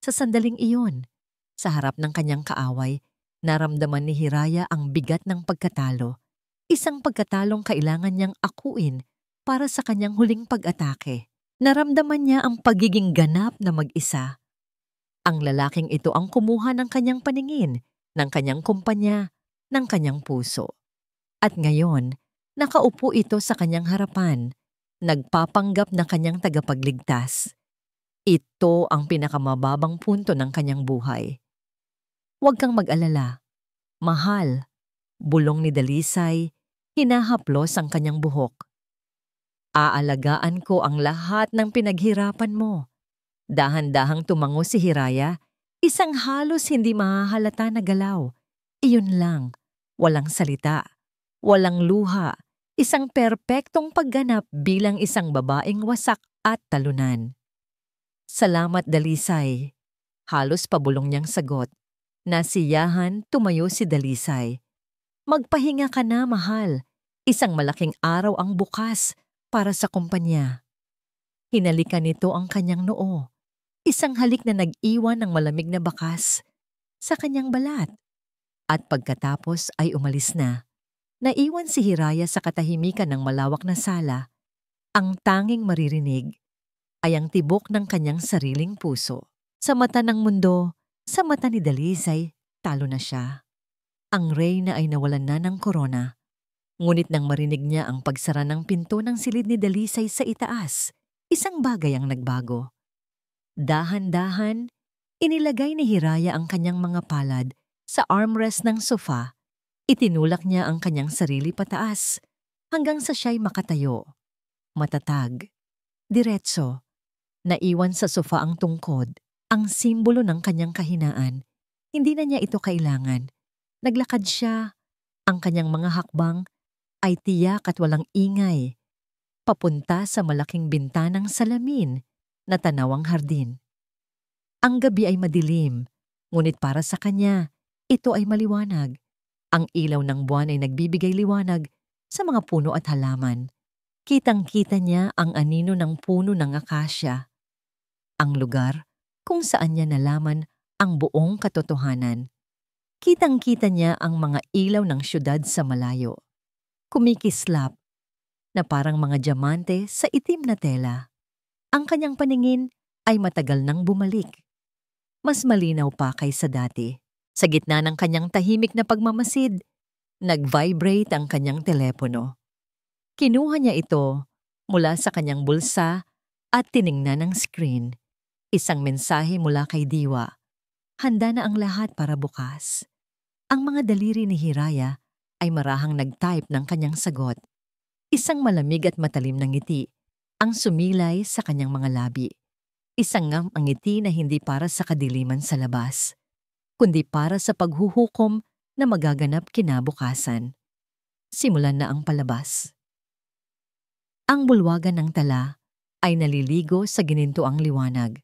Sa sandaling iyon, sa harap ng kanyang kaaway, naramdaman ni Hiraya ang bigat ng pagkatalo. Isang pagkatalong kailangan niyang akuin para sa kanyang huling pag-atake. Naramdaman niya ang pagiging ganap na mag-isa. Ang lalaking ito ang kumuha ng kanyang paningin, ng kanyang kumpanya, ng kanyang puso. At ngayon, nakaupo ito sa kanyang harapan, nagpapanggap na kanyang tagapagligtas. Ito ang pinakamababang punto ng kanyang buhay. Huwag kang mag-alala. Mahal, bulong ni Dalisay, hinahaplos ang kanyang buhok. Aalagaan ko ang lahat ng pinaghirapan mo. Dahan-dahang tumango si Hiraya, isang halos hindi mahahalata na galaw. Iyon lang, walang salita, walang luha, isang perpektong pagganap bilang isang babaeng wasak at talunan. Salamat, Dalisay. Halos pabulong niyang sagot. Nasiyahan, tumayo si Dalisay. Magpahinga ka na, mahal. Isang malaking araw ang bukas para sa kumpanya. Hinalikan nito ang kanyang noo. Isang halik na nag-iwan ng malamig na bakas sa kanyang balat. At pagkatapos ay umalis na. Naiwan si Hiraya sa katahimikan ng malawak na sala. Ang tanging maririnig ay ang tibok ng kanyang sariling puso. Sa mata ng mundo, sa mata ni Dalisay, talo na siya. Ang reyna ay nawalan na ng korona. Ngunit nang marinig niya ang pagsara ng pinto ng silid ni Dalisay sa itaas, isang bagay ang nagbago. Dahan-dahan, inilagay ni Hiraya ang kanyang mga palad sa armrest ng sofa Itinulak niya ang kanyang sarili pataas hanggang sa siya'y makatayo. Matatag, diretso, naiwan sa sofa ang tungkod, ang simbolo ng kanyang kahinaan. Hindi na niya ito kailangan. Naglakad siya, ang kanyang mga hakbang ay tiyak at walang ingay, papunta sa malaking bintanang salamin na tanawang hardin. Ang gabi ay madilim, ngunit para sa kanya, ito ay maliwanag. Ang ilaw ng buwan ay nagbibigay liwanag sa mga puno at halaman. Kitang-kita niya ang anino ng puno ng akasya, ang lugar kung saan niya nalaman ang buong katotohanan. Kitang-kita niya ang mga ilaw ng syudad sa malayo. Kumikislap na parang mga diamante sa itim na tela. Ang kanyang paningin ay matagal nang bumalik. Mas malinaw pa kaysa dati. Sa gitna ng kanyang tahimik na pagmamasid, nag-vibrate ang kanyang telepono. Kinuha niya ito mula sa kanyang bulsa at tiningnan ang screen. Isang mensahe mula kay Diwa. Handa na ang lahat para bukas. Ang mga daliri ni Hiraya ay marahang nag-type ng kanyang sagot. Isang malamig at matalim na ngiti ang sumilay sa kanyang mga labi. Isang ang ngiti na hindi para sa kadiliman sa labas, kundi para sa paghuhukom na magaganap kinabukasan. Simulan na ang palabas. Ang bulwagan ng tala ay naliligo sa ginintuang liwanag.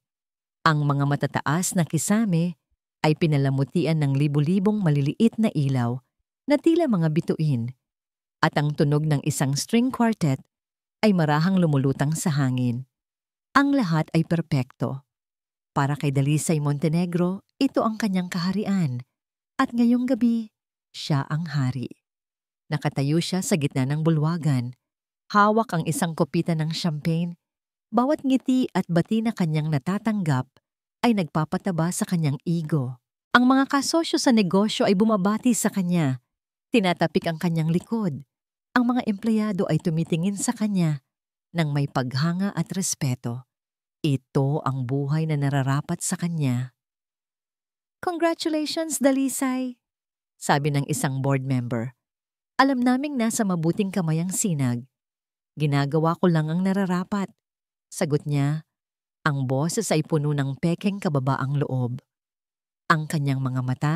Ang mga matataas na kisame ay pinalamutian ng libu-libong maliliit na ilaw na tila mga bituin, at ang tunog ng isang string quartet ay marahang lumulutang sa hangin. Ang lahat ay perpekto. Para kay Dalisay Montenegro, ito ang kanyang kaharian, at ngayong gabi, siya ang hari. Nakatayo siya sa gitna ng bulwagan, hawak ang isang kopita ng champagne. Bawat ngiti at bati na kanyang natatanggap ay nagpapataba sa kanyang ego. Ang mga kasosyo sa negosyo ay bumabati sa kanya. Tinatapik ang kanyang likod. Ang mga empleyado ay tumitingin sa kanya ng may paghanga at respeto. Ito ang buhay na nararapat sa kanya. "Congratulations, Dalisay," sabi ng isang board member. "Alam naming nasa mabuting kamay ang sinag. Ginagawa ko lang ang nararapat." Sagot niya, ang boses ay puno ng pekeng kababaang loob. Ang kanyang mga mata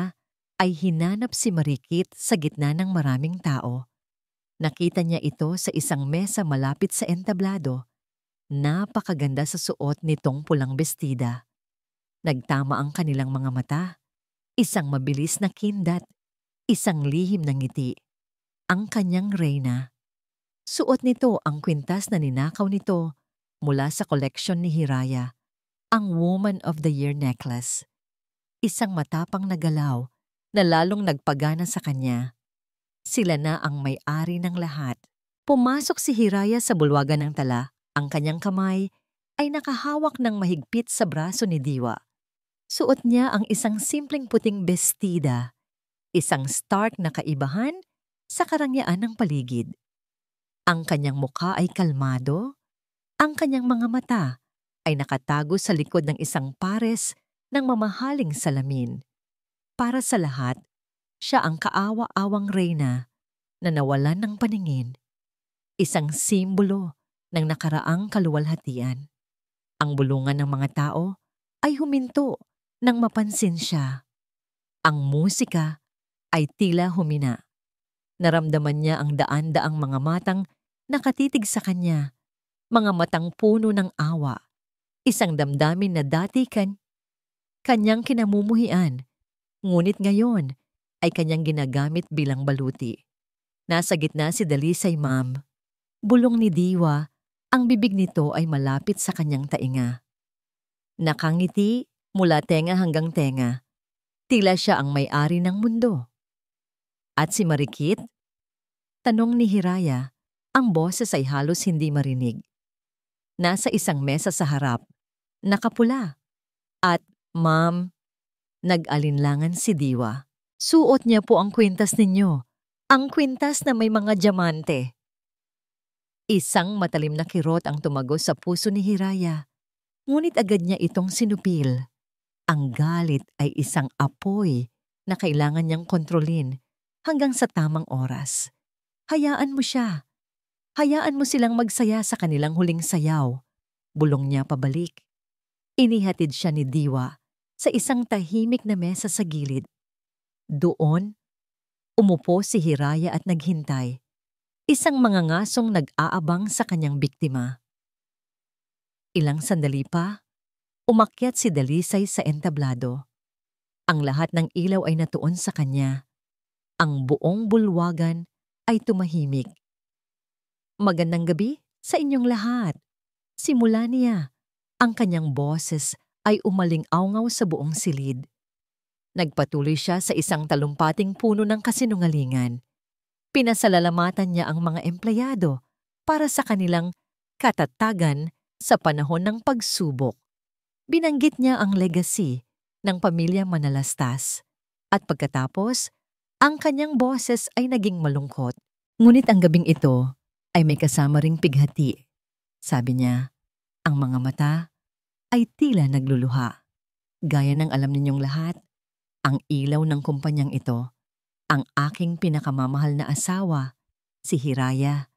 ay hinanap si Marikit sa gitna ng maraming tao. Nakita niya ito sa isang mesa malapit sa entablado. Napakaganda sa suot nitong pulang bestida. Nagtama ang kanilang mga mata. Isang mabilis na kindat, isang lihim na ngiti. Ang kanyang reyna. Suot nito ang kwintas na ninakaw nito mula sa koleksyon ni Hiraya, ang Woman of the Year necklace. Isang matapang na galaw na lalong nagpagana sa kanya. Sila na ang may-ari ng lahat. Pumasok si Hiraya sa bulwagan ng tala. Ang kanyang kamay ay nakahawak ng mahigpit sa braso ni Diwa. Suot niya ang isang simpleng puting bestida, isang stark na kaibahan sa karangyaan ng paligid. Ang kanyang mukha ay kalmado, ang kanyang mga mata ay nakatago sa likod ng isang pares ng mamahaling salamin. Para sa lahat, siya ang kaawa-awang reyna na nawalan ng paningin. Isang simbolo ng nakaraang kaluwalhatian. Ang bulungan ng mga tao ay huminto nang mapansin siya. Ang musika ay tila humina. Naramdaman niya ang daan-daang mga matang nakatitig sa kanya, mga matang puno ng awa, isang damdamin na dati kanyang kinamumuhian, ngunit ngayon ay kanyang ginagamit bilang baluti. Nasa gitna si Dalisay, ma'am. Bulong ni Diwa, ang bibig nito ay malapit sa kanyang tainga. Nakangiti mula tenga hanggang tenga. Tila siya ang may-ari ng mundo. At si Marikit? Tanong ni Hiraya, ang boses ay halos hindi marinig. Nasa isang mesa sa harap, nakapula. At, ma'am, nag-alinlangan si Diwa. Suot niya po ang kwintas ninyo. Ang kwintas na may mga diamante. Isang matalim na kirot ang tumagos sa puso ni Hiraya. Ngunit agad niya itong sinupil. Ang galit ay isang apoy na kailangan niyang kontrolin. hanggang sa tamang oras. Hayaan mo siya. Hayaan mo silang magsaya sa kanilang huling sayaw. Bulong niya pabalik. Inihatid siya ni Diwa sa isang tahimik na mesa sa gilid. Doon, umupo si Hiraya at naghintay. Isang mangangasong nag-aabang sa kanyang biktima. Ilang sandali pa, umakyat si Dalisay sa entablado. Ang lahat ng ilaw ay natuon sa kanya. Ang buong bulwagan ay tumahimik. Magandang gabi sa inyong lahat. Simula niya. Ang kanyang boses ay umaling-awngaw sa buong silid. Nagpatuloy siya sa isang talumpating puno ng kasinungalingan. Pinasalalamatan niya ang mga empleyado para sa kanilang katatagan sa panahon ng pagsubok. Binanggit niya ang legacy ng pamilya Manalastas. At pagkatapos, ang kanyang boses ay naging malungkot. Ngunit ang gabing ito ay may kasama ring pighati. Sabi niya, ang mga mata ay tila nagluluha. Gaya ng alam ninyong lahat, ang ilaw ng kumpanyang ito, ang aking pinakamamahal na asawa, si Hiraya,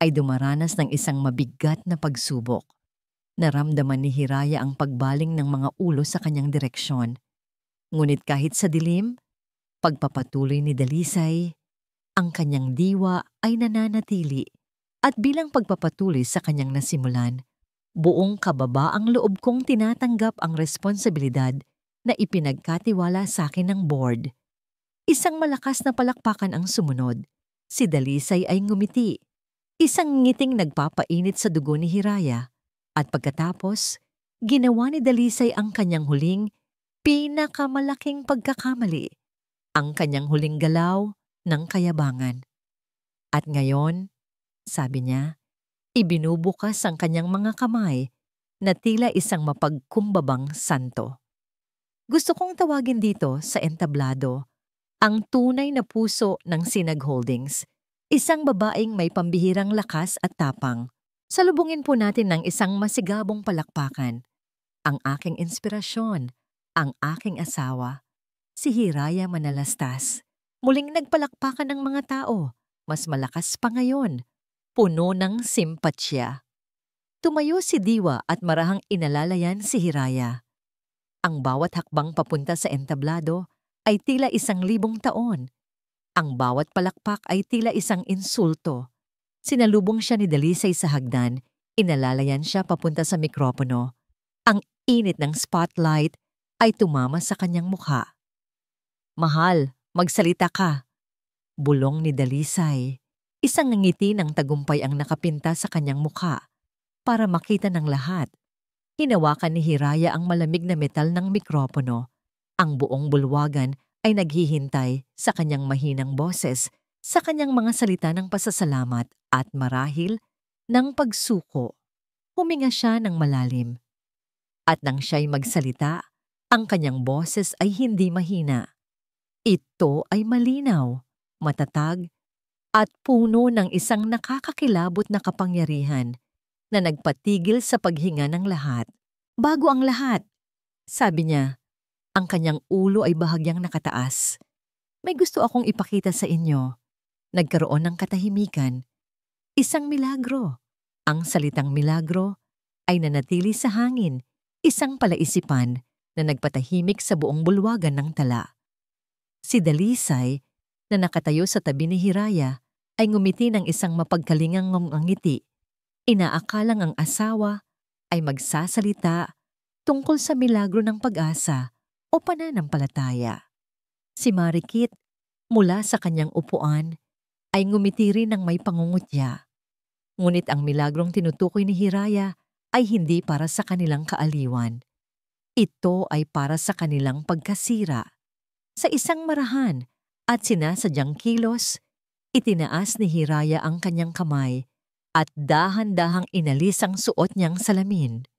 ay dumaranas ng isang mabigat na pagsubok. Naramdaman ni Hiraya ang pagbaling ng mga ulo sa kanyang direksyon. Ngunit kahit sa dilim, pagpapatuloy ni Dalisay, ang kanyang diwa ay nananatili at bilang pagpapatuloy sa kanyang nasimulan, buong kababaang loob kong tinatanggap ang responsibilidad na ipinagkatiwala sa akin ng board. Isang malakas na palakpakan ang sumunod. Si Dalisay ay ngumiti. Isang ngiting nagpapainit sa dugo ni Hiraya. At pagkatapos, ginawa ni Dalisay ang kanyang huling, pinakamalaking pagkakamali. Ang kanyang huling galaw ng kayabangan. At ngayon, sabi niya, ibinubukas ang kanyang mga kamay na tila isang mapagkumbabang santo. Gusto kong tawagin dito sa entablado ang tunay na puso ng Sinag Holdings, isang babaeng may pambihirang lakas at tapang. Salubungin po natin ng isang masigabong palakpakan. Ang aking inspirasyon, ang aking asawa, si Hiraya Manalastas. Muling nagpalakpakan ng mga tao, mas malakas pa ngayon, puno ng simpatsya. Tumayo si Diwa at marahang inalalayan si Hiraya. Ang bawat hakbang papunta sa entablado ay tila 1,000 taon. Ang bawat palakpak ay tila isang insulto. Sinalubong siya ni Dalisay sa hagdan, inalalayan siya papunta sa mikropono. Ang init ng spotlight ay tumama sa kanyang mukha. Mahal, magsalita ka. Bulong ni Dalisay. Isang ngiti ng tagumpay ang nakapinta sa kanyang mukha para makita ng lahat. Hinawakan ni Hiraya ang malamig na metal ng mikropono. Ang buong bulwagan ay naghihintay sa kanyang mahinang boses, sa kanyang mga salita ng pasasalamat at marahil ng pagsuko. Huminga siya ng malalim. At nang siya'y magsalita, ang kanyang boses ay hindi mahina. Ito ay malinaw, matatag, at puno ng isang nakakakilabot na kapangyarihan na nagpatigil sa paghinga ng lahat. Bago ang lahat, sabi niya, ang kanyang ulo ay bahagyang nakataas. May gusto akong ipakita sa inyo. Nagkaroon ng katahimikan. Isang milagro. Ang salitang milagro ay nanatili sa hangin, isang palaisipan na nagpatahimik sa buong bulwagan ng tala. Si Dalisay, na nakatayo sa tabi ni Hiraya, ay ngumiti ng isang mapagkalingang ngiti. Inaakalang ang asawa ay magsasalita tungkol sa milagro ng pag-asa o pananampalataya. Si Marikit, mula sa kanyang upuan, ay ngumiti rin ng may pangungutya. Ngunit ang milagrong tinutukoy ni Hiraya ay hindi para sa kanilang kaaliwan. Ito ay para sa kanilang pagkasira. Sa isang marahan at sinasadyang kilos, itinaas ni Hiraya ang kanyang kamay at dahan-dahang inalis ang suot niyang salamin.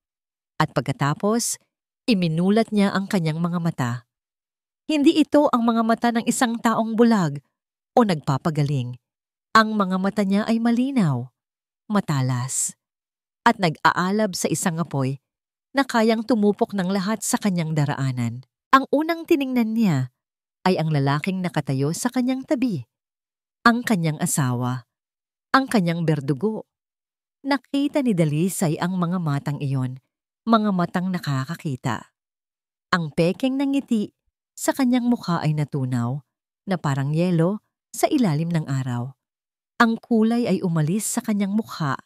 At pagkatapos, iminulat niya ang kanyang mga mata. Hindi ito ang mga mata ng isang taong bulag o nagpapagaling. Ang mga mata niya ay malinaw, matalas, at nag-aalab sa isang apoy na kayang tumupok ng lahat sa kanyang daraanan. Ang unang tiningnan niya ay ang lalaking nakatayo sa kanyang tabi. ang kanyang asawa, ang kanyang berdugo. Nakita ni Dalisay ang mga matang iyon, mga matang nakakakita. Ang pekeng ng ngiti sa kanyang mukha ay natunaw, na parang yelo sa ilalim ng araw. Ang kulay ay umalis sa kanyang mukha,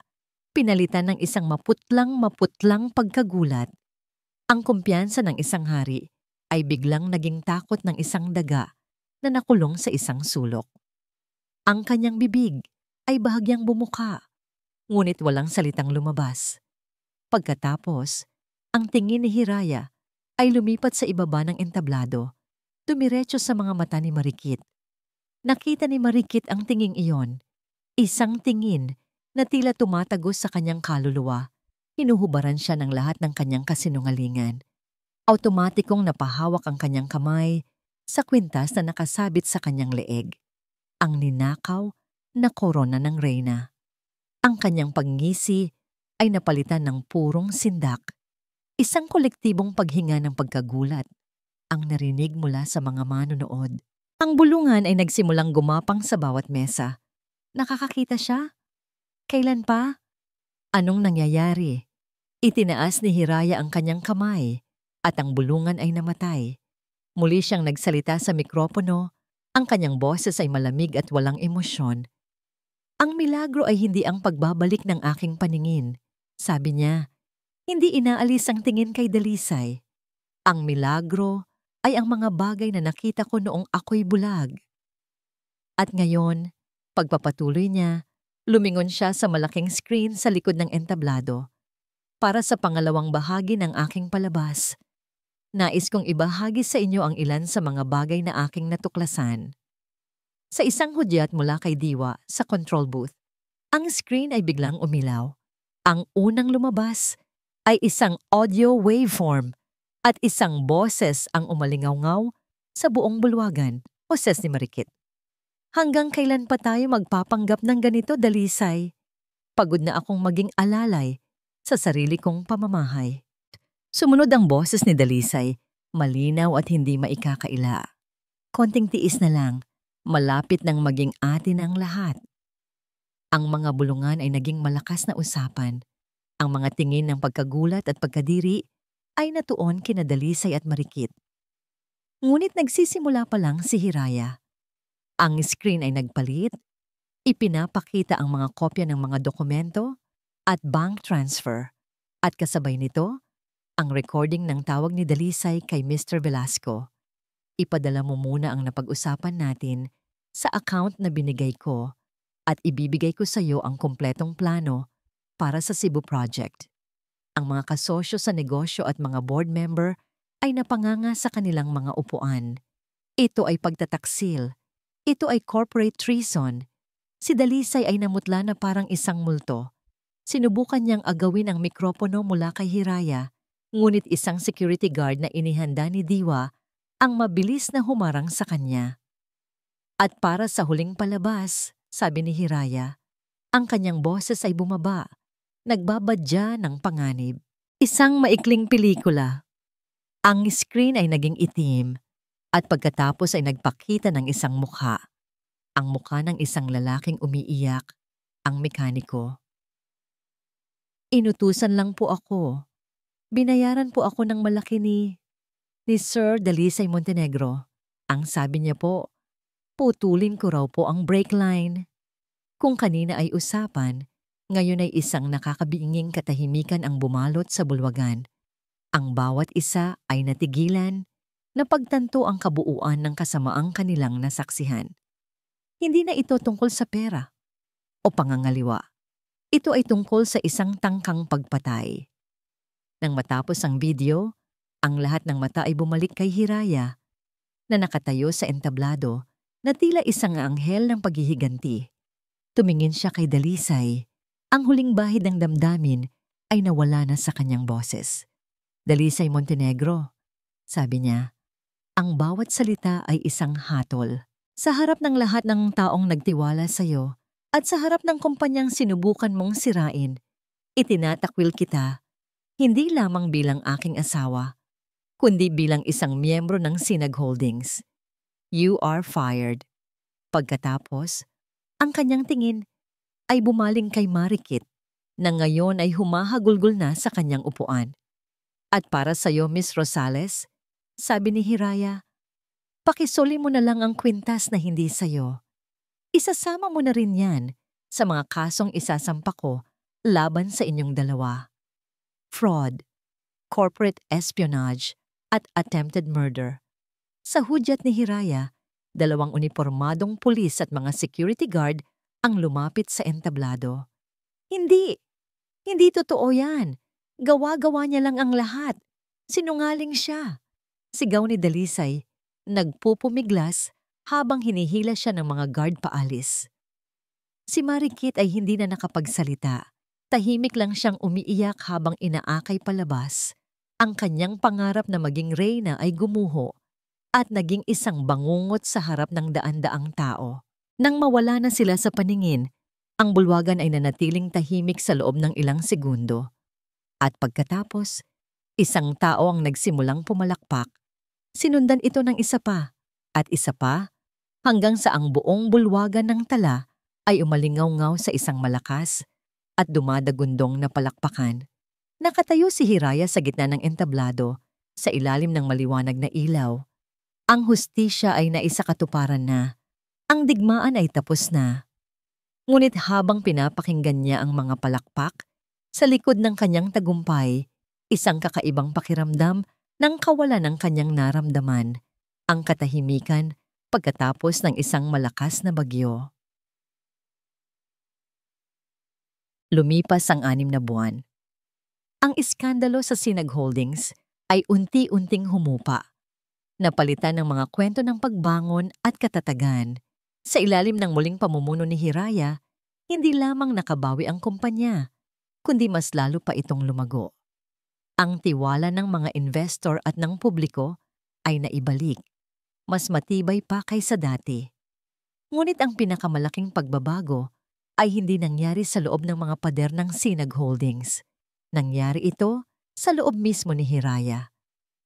pinalitan ng isang maputlang pagkagulat. Ang kumpiyansa ng isang hari ay biglang naging takot ng isang daga na nakulong sa isang sulok. Ang kanyang bibig ay bahagyang bumuka, ngunit walang salitang lumabas. Pagkatapos, ang tingin ni Hiraya ay lumipat sa ibaba ng entablado, dumiretso sa mga mata ni Marikit. Nakita ni Marikit ang tinging iyon, isang tingin na tila tumatagos sa kanyang kaluluwa. Hinuhubaran siya ng lahat ng kanyang kasinungalingan. Automatikong napahawak ang kanyang kamay sa kwintas na nakasabit sa kanyang leeg. Ang ninakaw na korona ng reyna. Ang kanyang pagngisi ay napalitan ng purong sindak. Isang kolektibong paghinga ng pagkagulat ang narinig mula sa mga manonood. Ang bulungan ay nagsimulang gumapang sa bawat mesa. Nakakakita siya? Kailan pa? Anong nangyayari? Itinaas ni Hiraya ang kanyang kamay at ang bulungan ay namatay. Muli siyang nagsalita sa mikropono, ang kanyang boses ay malamig at walang emosyon. Ang milagro ay hindi ang pagbabalik ng aking paningin. Sabi niya, hindi inaalis ang tingin kay Dalisay. Ang milagro ay ang mga bagay na nakita ko noong ako'y bulag. At ngayon, pagpapatuloy niya, lumingon siya sa malaking screen sa likod ng entablado. Para sa pangalawang bahagi ng aking palabas, nais kong ibahagi sa inyo ang ilan sa mga bagay na aking natuklasan. Sa isang hudyat mula kay Diwa sa control booth, ang screen ay biglang umilaw. Ang unang lumabas ay isang audio waveform at isang boses ang umalingaw-ngaw sa buong bulwagan, boses ni Marikit. Hanggang kailan pa tayo magpapanggap ng ganito, Dalisay? Pagod na akong maging alalay sa sarili kong pamamahay. Sumunod ang boses ni Dalisay, malinaw at hindi maikakaila. Konting tiis na lang, malapit nang maging atin ang lahat. Ang mga bulungan ay naging malakas na usapan. Ang mga tingin ng pagkagulat at pagkadiri ay natuon kina Dalisay at Marikit. Ngunit nagsisimula pa lang si Hiraya. Ang screen ay nagpalit, ipinapakita ang mga kopya ng mga dokumento at bank transfer, at kasabay nito, ang recording ng tawag ni Dalisay kay Mr. Velasco. Ipadala mo muna ang napag-usapan natin sa account na binigay ko at ibibigay ko sa iyo ang kumpletong plano para sa Cebu Project. Ang mga kasosyo sa negosyo at mga board member ay napanganga sa kanilang mga upuan. Ito ay pagtataksil. Ito ay corporate treason. Si Dalisay ay namutla na parang isang multo. Sinubukan niyang agawin ang mikropono mula kay Hiraya, ngunit isang security guard na inihanda ni Diwa ang mabilis na humarang sa kanya. At para sa huling palabas, sabi ni Hiraya, ang kanyang boses ay bumaba, nagbabadya ng panganib. Isang maikling pelikula. Ang screen ay naging itim at pagkatapos ay nagpakita ng isang mukha. Ang mukha ng isang lalaking umiiyak, ang mekaniko. Inutusan lang po ako. Binayaran po ako ng malaki ni Sir Dalisay Montenegro. Ang sabi niya po, putulin ko raw po ang brake line. Kung kanina ay usapan, ngayon ay isang nakakabiinging katahimikan ang bumalot sa bulwagan. Ang bawat isa ay natigilan na pagtanto ang kabuuan ng kasamaang kanilang nasaksihan. Hindi na ito tungkol sa pera o pangangaliwa. Ito ay tungkol sa isang tangkang pagpatay. Nang matapos ang video, ang lahat ng mata ay bumalik kay Hiraya na nakatayo sa entablado na tila isang anghel ng paghihiganti. Tumingin siya kay Dalisay. Ang huling bahid ng damdamin ay nawala na sa kanyang boses. Dalisay Montenegro, sabi niya, ang bawat salita ay isang hatol. Sa harap ng lahat ng taong nagtiwala sa iyo at sa harap ng kumpanyang sinubukan mong sirain, itinatakwil kita, hindi lamang bilang aking asawa, kundi bilang isang miyembro ng Sinag Holdings. You are fired. Pagkatapos, Ang kanyang tingin ay bumaling kay Marikit na ngayon ay humahagulgol na sa kanyang upuan. At para sa'yo, Miss Rosales, sabi ni Hiraya, pakisoli mo na lang ang kwintas na hindi sa'yo. Isasama mo na rin yan sa mga kasong isasampa ko laban sa inyong dalawa. Fraud, corporate espionage, at attempted murder. Sa hudyat ni Hiraya, 2 unipormadong pulis at mga security guard ang lumapit sa entablado. Hindi! Hindi totoo yan. Gawa-gawa niya lang ang lahat. Sinungaling siya. Sigaw ni Dalisay, nagpupumiglas habang hinihila siya ng mga guard paalis. Si Marikit ay hindi na nakapagsalita. Tahimik lang siyang umiiyak habang inaakay palabas. Ang kanyang pangarap na maging reyna ay gumuho at naging isang bangungot sa harap ng daan-daang tao. Nang mawala na sila sa paningin, ang bulwagan ay nanatiling tahimik sa loob ng ilang segundo. At pagkatapos, isang tao ang nagsimulang pumalakpak. Sinundan ito ng isa pa, at isa pa, hanggang sa ang buong bulwagan ng tala ay umalingaw-ngaw sa isang malakas at dumadagundong na palakpakan. Nakatayo si Hiraya sa gitna ng entablado, sa ilalim ng maliwanag na ilaw. Ang hustisya ay naisakatuparan na. Ang digmaan ay tapos na. Ngunit habang pinapakinggan niya ang mga palakpak, sa likod ng kanyang tagumpay, isang kakaibang pakiramdam ng kawalan ng kanyang naramdaman, ang katahimikan pagkatapos ng isang malakas na bagyo. Lumipas ang 6 na buwan. Ang iskandalo sa Sinag Holdings ay unti-unting humupa. Napalitan ng mga kwento ng pagbangon at katatagan. Sa ilalim ng muling pamumuno ni Hiraya, hindi lamang nakabawi ang kumpanya, kundi mas lalo pa itong lumago. Ang tiwala ng mga investor at ng publiko ay naibalik, mas matibay pa kaysa dati. Ngunit ang pinakamalaking pagbabago ay hindi nangyari sa loob ng mga pader ng Sinag Holdings. Nangyari ito sa loob mismo ni Hiraya.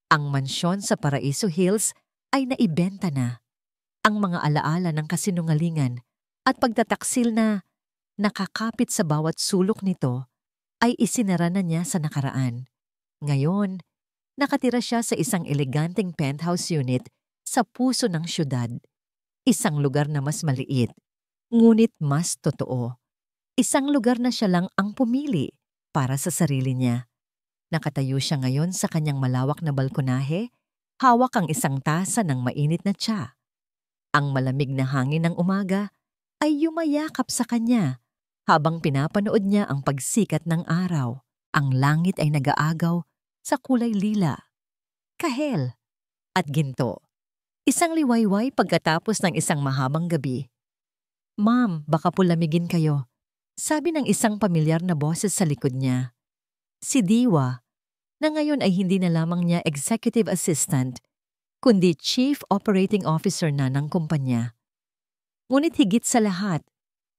Ang mansyon sa Paraiso Hills ay naibenta na. Ang mga alaala ng kasinungalingan at pagtataksil na nakakapit sa bawat sulok nito ay isinara na niya sa nakaraan. Ngayon, nakatira siya sa isang eleganteng penthouse unit sa puso ng syudad. Isang lugar na mas maliit, ngunit mas totoo. Isang lugar na siya lang ang pumili para sa sarili niya. Nakatayo siya ngayon sa kanyang malawak na balkonahe, hawak ang isang tasa ng mainit na tsa. Ang malamig na hangin ng umaga ay yumayakap sa kanya habang pinapanood niya ang pagsikat ng araw. Ang langit ay nag-aagaw sa kulay lila, kahel, at ginto. Isang liwayway pagkatapos ng isang mahabang gabi. "Ma'am, baka po lamigin kayo," sabi ng isang pamilyar na boses sa likod niya. Si Diwa, na ngayon ay hindi na lamang niya executive assistant, kundi chief operating officer na ng kumpanya. Ngunit higit sa lahat,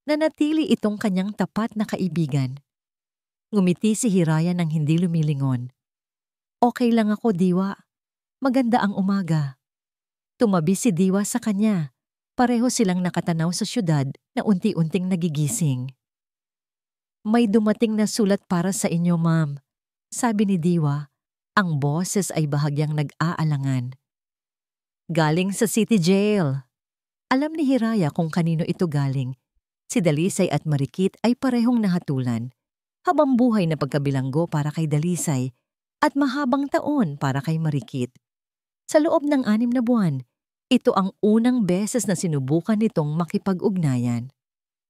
nanatili itong kanyang tapat na kaibigan. Ngumiti si Hiraya nang hindi lumilingon. "Okay lang ako, Diwa. Maganda ang umaga." Tumabi si Diwa sa kanya. Pareho silang nakatanaw sa syudad na unti-unting nagigising. "May dumating na sulat para sa inyo, ma'am," sabi ni Diwa. Ang boses ay bahagyang nag-aalangan. "Galing sa City Jail." Alam ni Hiraya kung kanino ito galing. Si Dalisay at Marikit ay parehong nahatulan. Habang buhay na pagkabilanggo para kay Dalisay at mahabang taon para kay Marikit. Sa loob ng 6 na buwan, ito ang unang beses na sinubukan nitong makipag-ugnayan.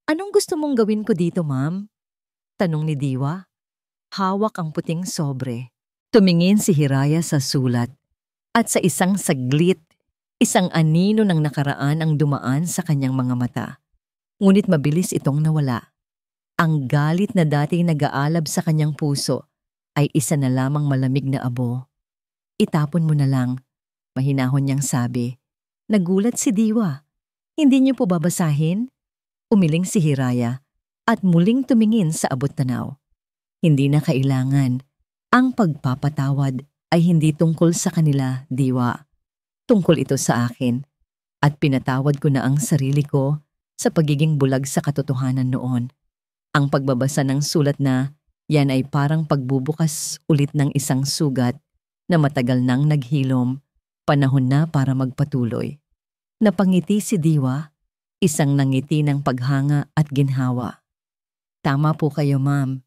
"Anong gusto mong gawin ko dito, ma'am?" tanong ni Diwa. Hawak ang puting sobre. Tumingin si Hiraya sa sulat. At sa isang saglit, isang anino ng nakaraan ang dumaan sa kanyang mga mata. Ngunit mabilis itong nawala. Ang galit na dati nag-aalab sa kanyang puso ay isa na lamang malamig na abo. "Itapon mo na lang," mahinahon niyang sabi. Nagulat si Diwa. "Hindi niyo po babasahin?" Umiling si Hiraya at muling tumingin sa abot-tanaw. "Hindi na kailangan. Ang pagpapatawad ay hindi tungkol sa kanila, Diwa. Tungkol ito sa akin. At pinatawad ko na ang sarili ko sa pagiging bulag sa katotohanan noon. Ang pagbabasa ng sulat na yan ay parang pagbubukas ulit ng isang sugat na matagal nang naghilom, panahon na para magpatuloy. Napangiti si Diwa, isang nangiti ng paghanga at ginhawa. Tama po kayo, ma'am.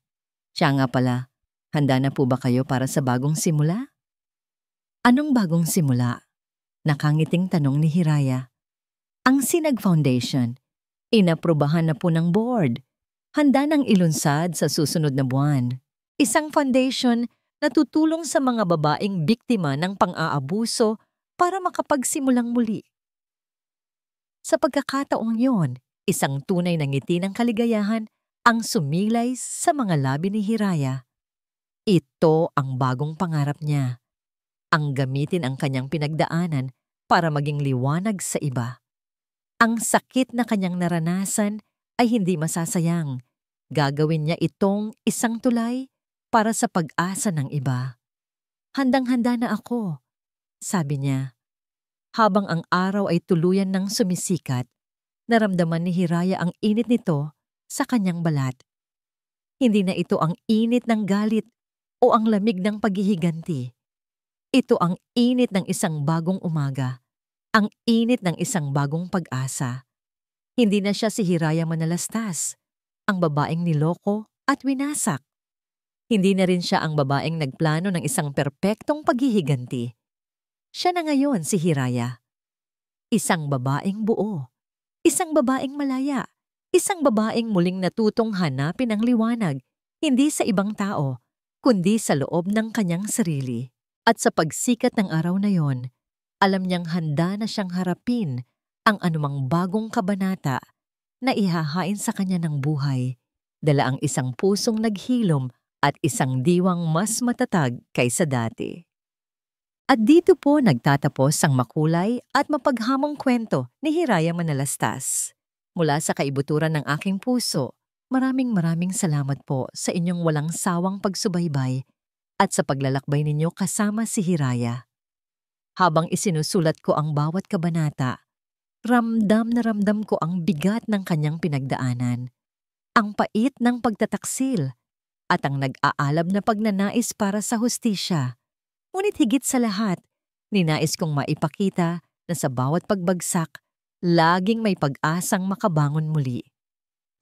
Siya nga pala, handa na po ba kayo para sa bagong simula? Anong bagong simula? Nakangiting tanong ni Hiraya. Ang Sinag Foundation, inaprubahan na po ng board. Handa nang ilunsad sa susunod na buwan. Isang foundation na tutulong sa mga babaeng biktima ng pang-aabuso para makapagsimulang muli. Sa pagkakataong yon, isang tunay na ngiti ng kaligayahan ang sumilay sa mga labi ni Hiraya. Ito ang bagong pangarap niya. Ang gamitin ang kanyang pinagdaanan para maging liwanag sa iba. Ang sakit na kanyang naranasan ay hindi masasayang. Gagawin niya itong isang tulay para sa pag-asa ng iba. Handang-handa na ako, sabi niya. Habang ang araw ay tuluyan ng sumisikat, naramdaman ni Hiraya ang init nito sa kanyang balat. Hindi na ito ang init ng galit o ang lamig ng paghihiganti. Ito ang init ng isang bagong umaga, ang init ng isang bagong pag-asa. Hindi na siya si Hiraya Manalastas, ang babaeng niloko at winasak. Hindi na rin siya ang babaeng nagplano ng isang perpektong paghihiganti. Siya na ngayon si Hiraya. Isang babaeng buo, isang babaeng malaya, isang babaeng muling natutong hanapin ang liwanag, hindi sa ibang tao, kundi sa loob ng kanyang sarili. At sa pagsikat ng araw na yon, alam niyang handa na siyang harapin ang anumang bagong kabanata na ihahain sa kanya ng buhay, dala ang isang pusong naghilom at isang diwang mas matatag kaysa dati. At dito po nagtatapos ang makulay at mapaghamong kwento ni Hiraya Manalastas. Mula sa kaibuturan ng aking puso, maraming salamat po sa inyong walang sawang pagsubaybay at sa paglalakbay ninyo kasama si Hiraya. Habang isinusulat ko ang bawat kabanata, ramdam na ramdam ko ang bigat ng kanyang pinagdaanan, ang pait ng pagtataksil, at ang nag-aalab na pagnanais para sa hustisya. Ngunit higit sa lahat, ninais kong maipakita na sa bawat pagbagsak, laging may pag-asang makabangon muli.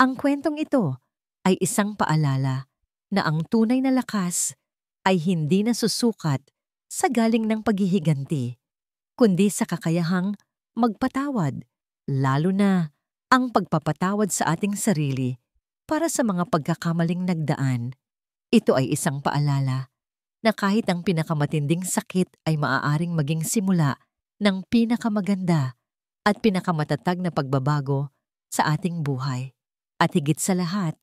Ang kwentong ito ay isang paalala na ang tunay na lakas ay hindi nasusukat sa galing ng paghihiganti, kundi sa kakayahang magpatawad, lalo na ang pagpapatawad sa ating sarili para sa mga pagkakamaling nagdaan. Ito ay isang paalala na kahit ang pinakamatinding sakit ay maaaring maging simula ng pinakamaganda at pinakamatatag na pagbabago sa ating buhay. At higit sa lahat,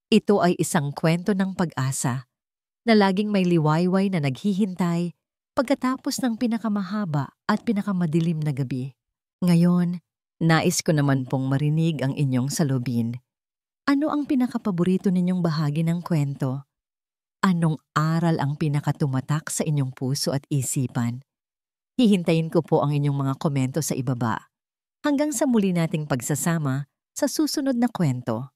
ito ay isang kwento ng pag-asa na laging may liwayway na naghihintay pagkatapos ng pinakamahaba at pinakamadilim na gabi. Ngayon, nais ko naman pong marinig ang inyong salubin. Ano ang pinakapaborito ninyong bahagi ng kwento? Anong aral ang pinakatumatak sa inyong puso at isipan? Hihintayin ko po ang inyong mga komento sa ibaba. Hanggang sa muli nating pagsasama sa susunod na kwento.